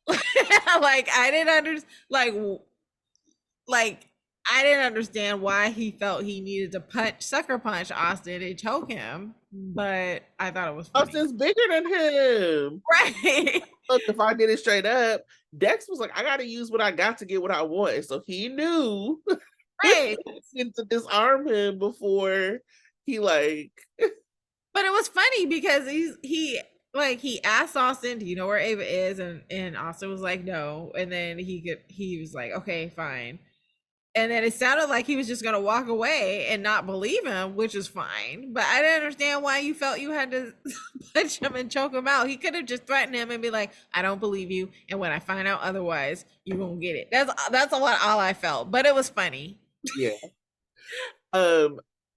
Like I didn't understand, like I didn't understand why he felt he needed to sucker punch Austin and choke him, but I thought it was funny. Austin's bigger than him. Right. Look, if I did it straight up, Dex was like, I gotta use what I got to get what I want. So he knew right to disarm him before he like but it was funny because he like he asked Austin, "Do you know where Ava is?" And Austin was like, "No." And then he was like, "Okay, fine." And then it sounded like he was just gonna walk away and not believe him, which is fine. But I didn't understand why you felt you had to punch him and choke him out. He could have just threatened him and be like, "I don't believe you, and when I find out otherwise, you won't get it." That's all I felt. But it was funny. Yeah.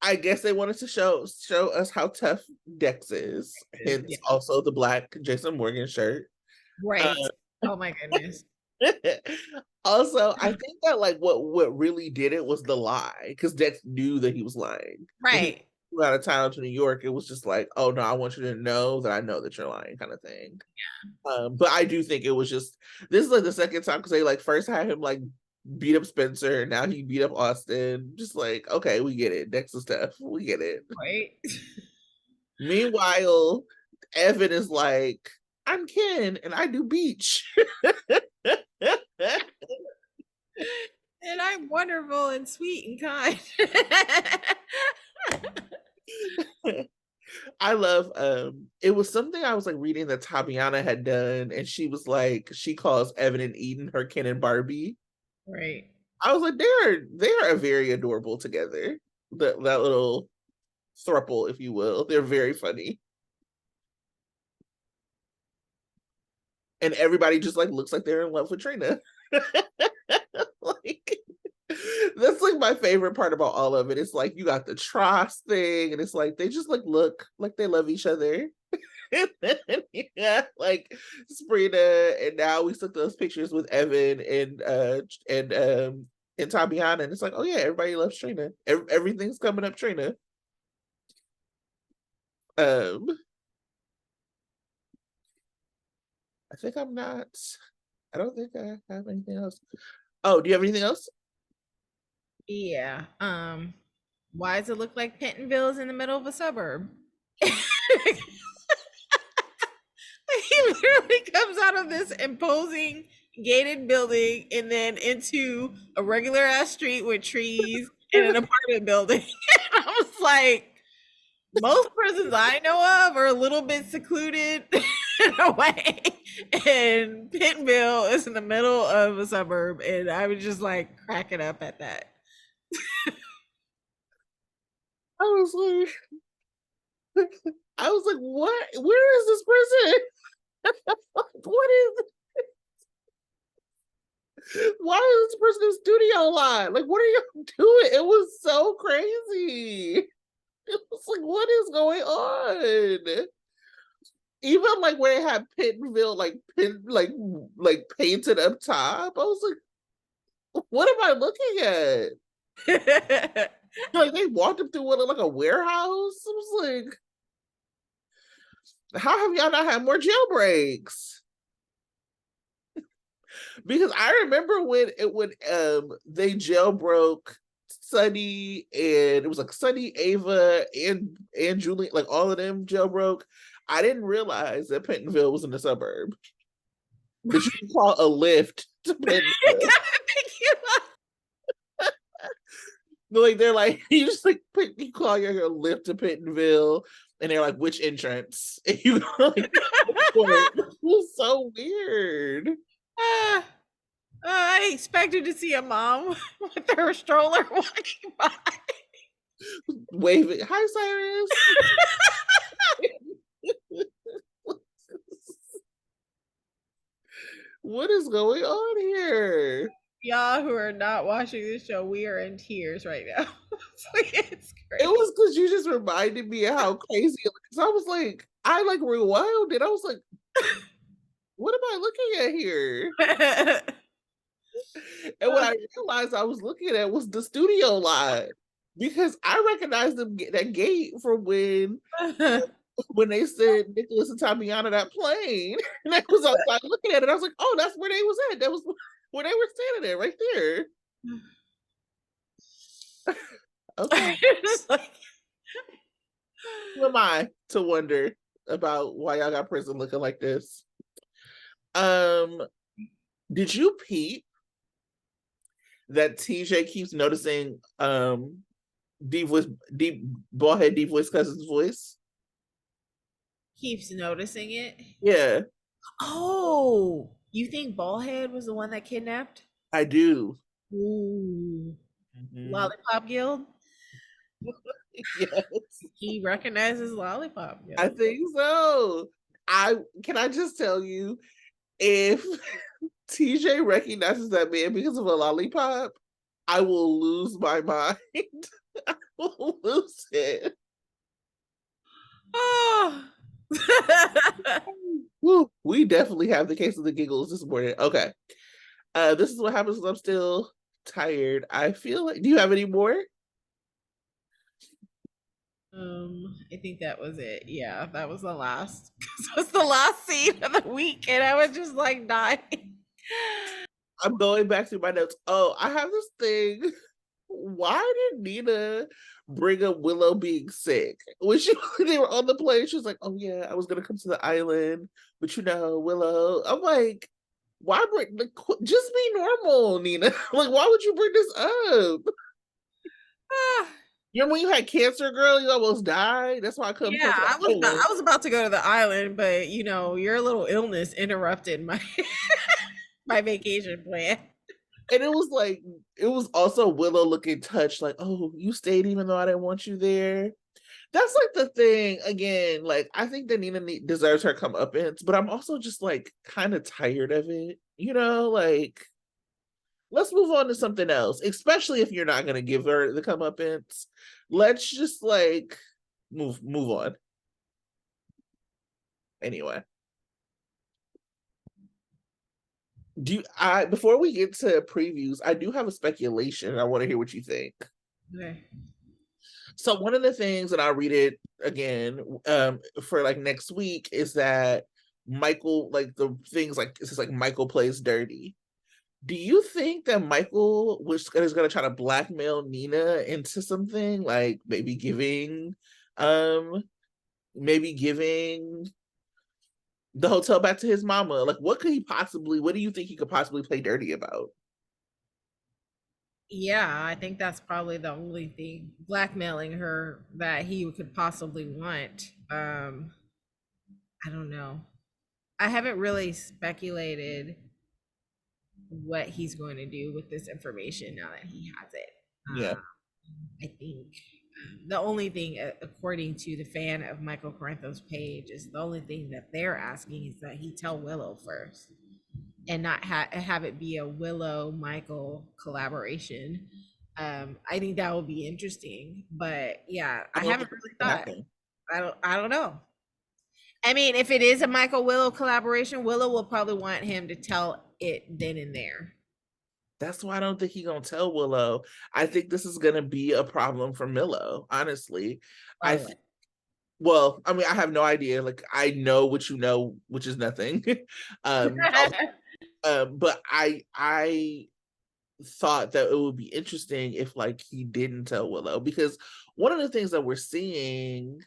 I guess they wanted to show us how tough Dex is. Hence, Yeah. also the black Jason Morgan shirt. Right. Oh my goodness. Also, I think that like what really did it was the lie, because Dex knew that he was lying. When he Right. flew out of town to New York, it was just like, oh no, I want you to know that I know that you're lying, kind of thing. But I do think it was just, this is like the second time, because they like first had him like beat up Spencer, and now he beat up Austin. Just like, okay, we get it. Dex is tough. We get it. Right. Meanwhile, Evan is like, I'm Ken and I do beach. And I'm wonderful and sweet and kind. I love it was something I was like reading that Tabiana had done, and she was like, she calls Evan and Eden her Ken and Barbie. Right. I was like, they are very adorable together. That little throuple, if you will. They're very funny. And everybody just like looks like they're in love with Trina. Like, that's like my favorite part about all of it. It's like you got the Tross thing, and it's like they just like look like they love each other. And then, yeah, like Sabrina, and now we took those pictures with Evan and Tabiana, and it's like, oh yeah, everybody loves Trina. Everything's coming up Trina. Um, I think I'm not. I don't think I have anything else. Oh, do you have anything else? Yeah. Why does it look like Pentonville is in the middle of a suburb? He literally comes out of this imposing gated building and then into a regular ass street with trees and an apartment building. And I was like, most prisons I know of are a little bit secluded in a way. And Pentonville is in the middle of a suburb. And I was just like cracking up at that. I was like, I was like, what? Where is this prison? What is? Why is this person in studio line? Like, what are you doing? It was so crazy. It was like, what is going on? Even like where it had Pittenville like painted up top. I was like, what am I looking at? Like they walked up through what like a warehouse. I was like, how have y'all not had more jailbreaks? Because I remember when they jailbroke Sunny, and it was like Sunny, Ava, and Julie, like all of them jailbroke. I didn't realize that Pentonville was in the suburb. That you can call a lift to Pentonville. Like they're like, you just like you call your lift to Pentonville, and they're like, which entrance? And you go like, it was so weird. I expected to see a mom with her stroller walking by. Waving, hi Cyrus. What is going on here? Y'all who are not watching this show, we are in tears right now. It's It great. was because you just reminded me of how crazy it was. I was like, I like rewound it. I was like, what am I looking at here? And what I realized I was looking at was the studio line, because I recognized them that gate from when they said Nicholas and Tatiana that plane. And I was outside looking at it. I was like, oh, that's where they was at. That was where they were standing at, right there. Okay. Like, Who am I to wonder about why y'all got prison looking like this? Did you peep that TJ keeps noticing deep ballhead deep voice cousin's voice? Keeps noticing it. Yeah, Oh, you think Ballhead was the one that kidnapped? I do. Ooh, Mhm. Lollipop Guild. Yes, He recognizes Lollipop I Guild. think so. I can I just tell you if TJ recognizes that man because of a lollipop, I will lose my mind. I will lose it. Oh. Woo, we definitely have the case of the giggles this morning. Okay. This is what happens when I'm still tired. I feel like, do you have any more? I think that was it. Yeah, that was the last. It was the last scene of the week, and I was just like dying. I'm going back through my notes. Oh, I have this thing. Why did Nina bring up Willow being sick? When she when they were on the plane, she was like, "Oh yeah, I was gonna come to the island, but you know, Willow." I'm like, why bring like just be normal, Nina? Like, why would you bring this up? Ah, You know when you had cancer, girl, you almost died. That's why I couldn't yeah, come to the island. I was about to go to the island, but you know, your little illness interrupted my my vacation plan. And it was like it was also Willow looking touched, like, "Oh, you stayed even though I didn't want you there." That's like the thing again. Like I think that Nina deserves her comeuppance, but I'm also just like kind of tired of it. You know, like let's move on to something else. Especially if you're not gonna give her the comeuppance, let's just like move on. Anyway, do you, I before we get to previews, I do have a speculation. I want to hear what you think. Okay. So one of the things, and I'll read it again for like next week, is that Michael, like the things like this is like Michael plays dirty. Do you think that Michael is going to try to blackmail Nina into something, like um maybe giving the hotel back to his mama? Like what could he possibly, what do you think he could possibly play dirty about? Yeah, I think that's probably the only thing blackmailing her that he could possibly want. I don't know. I haven't really speculated what he's going to do with this information now that he has it. Yeah. I think the only thing, according to the fan of Michael Corinthos page, is the only thing that they're asking is that he tell Willow first and not have it be a Willow Michael collaboration. I think that would be interesting, but yeah, I I don't haven't think really it's gonna thought. happen. I don't know. I mean, if it is a Michael Willow collaboration, Willow will probably want him to tell it then and there. That's why I don't think he's gonna tell Willow. I think this is gonna be a problem for Millow, honestly. I Why think what? well, I mean, I have no idea. Like I know what you know, which is nothing. um, but I thought that it would be interesting if like he didn't tell Willow, because one of the things that we're seeing,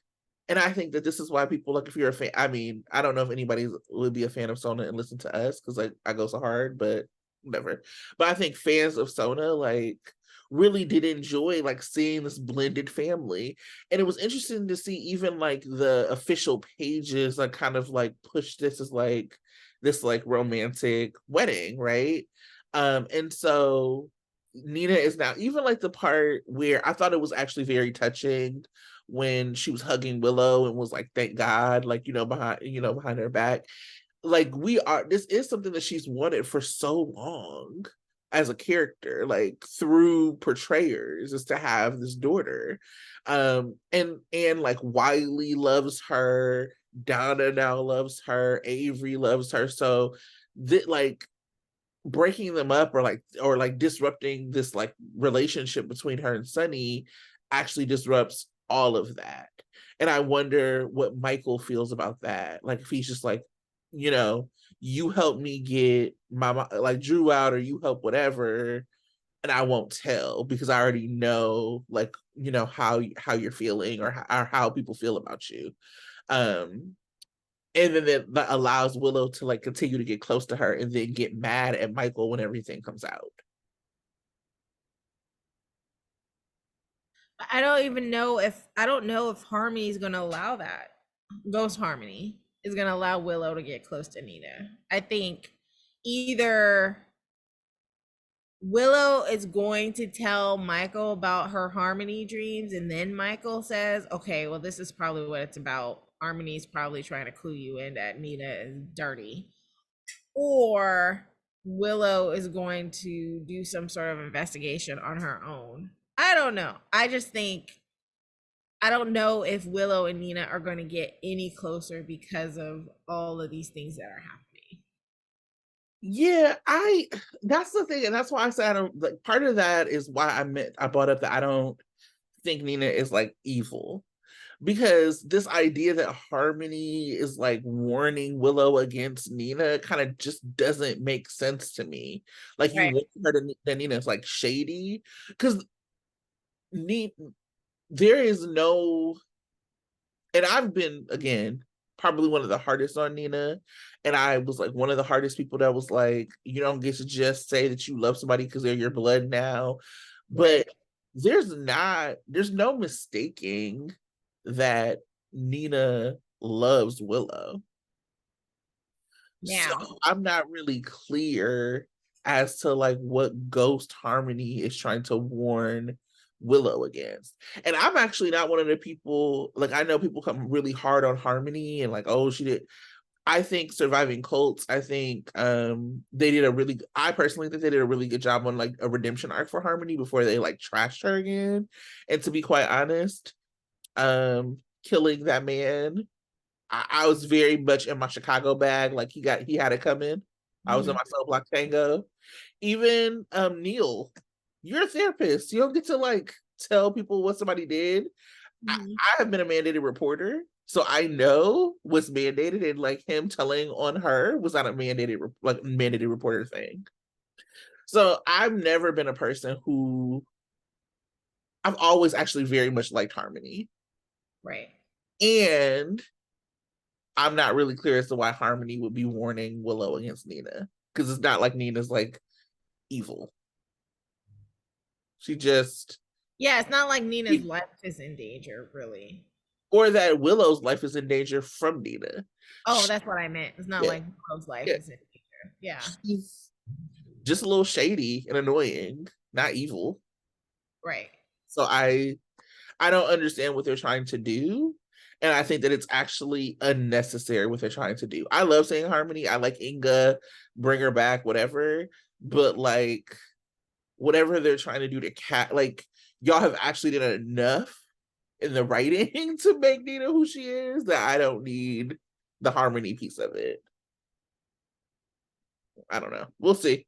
and I think that this is why people, like if you're a fan, I mean, I don't know if anybody would be a fan of Sona and listen to us because like I go so hard, but whatever. But I think fans of Sona like really did enjoy like seeing this blended family. And it was interesting to see even like the official pages like kind of like push this as like this like romantic wedding, right? And so Nina is now even like the part where I thought it was actually very touching when she was hugging Willow and was like, "Thank God," like behind her back. Like this is something that she's wanted for so long as a character, like through portrayers, is to have this daughter. And like Wiley loves her, Donna now loves her, Avery loves her. So that like breaking them up or like disrupting this like relationship between her and Sunny actually disrupts all of that. And I wonder what Michael feels about that. Like if he's just like, you know, you help me get my like Drew out, or you help whatever, and I won't tell because I already know like how you're feeling, or how people feel about you. Um and then that allows Willow to like continue to get close to her and then get mad at Michael when everything comes out. I don't even know if I don't know if Harmony's gonna allow that. Ghost Harmony is gonna allow Willow to get close to Nina. I think either Willow is going to tell Michael about her Harmony dreams, and then Michael says, okay, well, this is probably what it's about. Harmony's probably trying to clue you in that Nina is dirty. Or Willow is going to do some sort of investigation on her own. I don't know. I just think I don't know if Willow and Nina are going to get any closer because of all of these things that are happening. Yeah, that's the thing, and that's why I said I don't like. Part of that is why I brought up that I don't think Nina is like evil, because this idea that Harmony is like warning Willow against Nina kind of just doesn't make sense to me. Like you Right. want her to that Nina is like shady, because there is no, and I've been again probably one of the hardest on Nina, and I was like one of the hardest people that was like, you don't get to just say that you love somebody because they're your blood now. Right. But there's no mistaking that Nina loves Willow. So Now, I'm not really clear as to like what Ghost Harmony is trying to warn Willow against. And I'm actually not one of the people, like I know people come really hard on Harmony and like, oh, she did. I think Surviving Cults, I think they did a really I personally think they did a really good job on like a redemption arc for Harmony before they like trashed her again. And to be quite honest, killing that man, I was very much in my Chicago bag. Like he had it coming. I was in mhm, my cell block tango. Even Neil, you're a therapist. You don't get to like tell people what somebody did. mhm, I have been a mandated reporter, so I know what's mandated, and like him telling on her was not a mandated reporter thing. So I've never been a person who I've always actually very much liked Harmony. right. And I'm not really clear as to why Harmony would be warning Willow against Nina. Because it's not like Nina's like evil. She just Yeah, it's not like Nina's life is in danger, really. or that Willow's life is in danger from Nina. Oh, that's what I meant. It's not Yeah, like Willow's life yeah. is in danger. Yeah, She's just a little shady and annoying, not evil. right. So I don't understand what they're trying to do. And I think that it's actually unnecessary what they're trying to do. I love saying Harmony. I like Inga, bring her back, whatever. But like whatever they're trying to do to like y'all have actually done enough in the writing to make Nina who she is that I don't need the Harmony piece of it. I don't know. We'll see.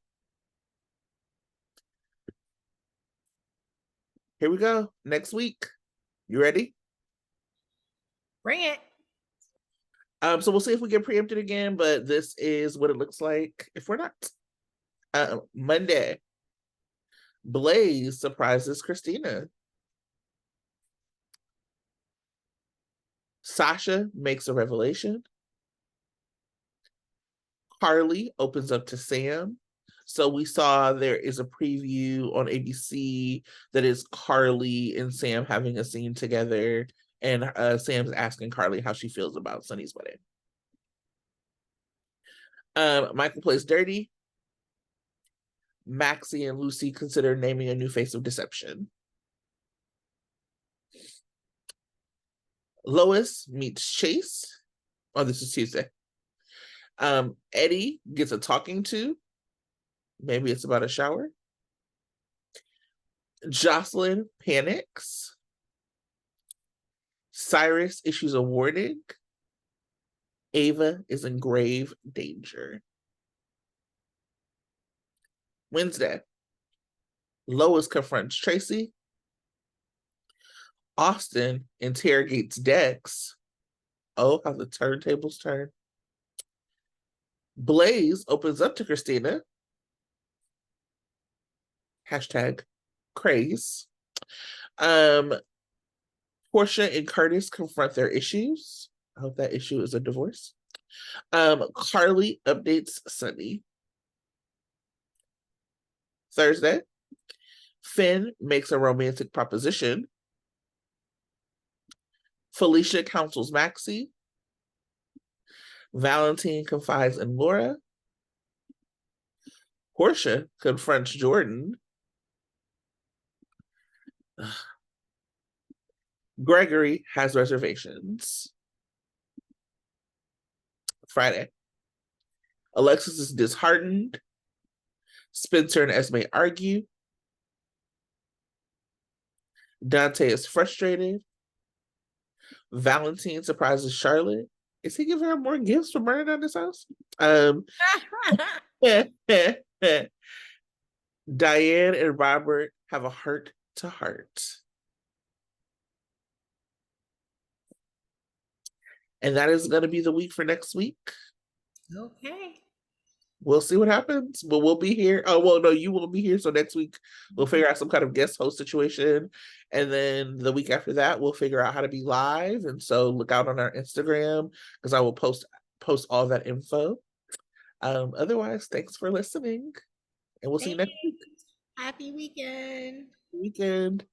Here we go. Next week. You ready? Bring it. So we'll see if we get preempted again, but this is what it looks like if we're not. Monday, Blaze surprises Christina. Sasha makes a revelation. Carly opens up to Sam. So we saw there is a preview on ABC that is Carly and Sam having a scene together, and Sam's asking Carly how she feels about Sunny's wedding. Michael plays dirty. Maxie and Lucy consider naming a new face of deception. Lois meets Chase. Oh, this is Tuesday. Eddie gets a talking to. Maybe it's about a shower. Jocelyn panics. Cyrus issues a warning. Ava is in grave danger. Wednesday, Lois confronts Tracy. Austin interrogates Dex. Oh, how the turntables turn. Blaze opens up to Christina. Hashtag craze. Portia and Curtis confront their issues. I hope that issue is a divorce. Carly updates Sunny. Thursday, Finn makes a romantic proposition. Felicia counsels Maxie. Valentine confides in Laura. Portia confronts Jordan. Gregory has reservations. Friday. Alexis is disheartened. Spencer and Esme argue. Dante is frustrated. Valentine surprises Charlotte. Is he giving her more gifts for burning down this house? Diane and Robert have a heart to heart. And that is going to be the week for next week. Okay. We'll see what happens, but we'll be here. Oh, well, no, you will be here. So next week, we'll figure out some kind of guest host situation. And then the week after that, we'll figure out how to be live. And so look out on our Instagram because I will post all that info. Otherwise, thanks for listening. And we'll see you next week. Happy weekend. Weekend.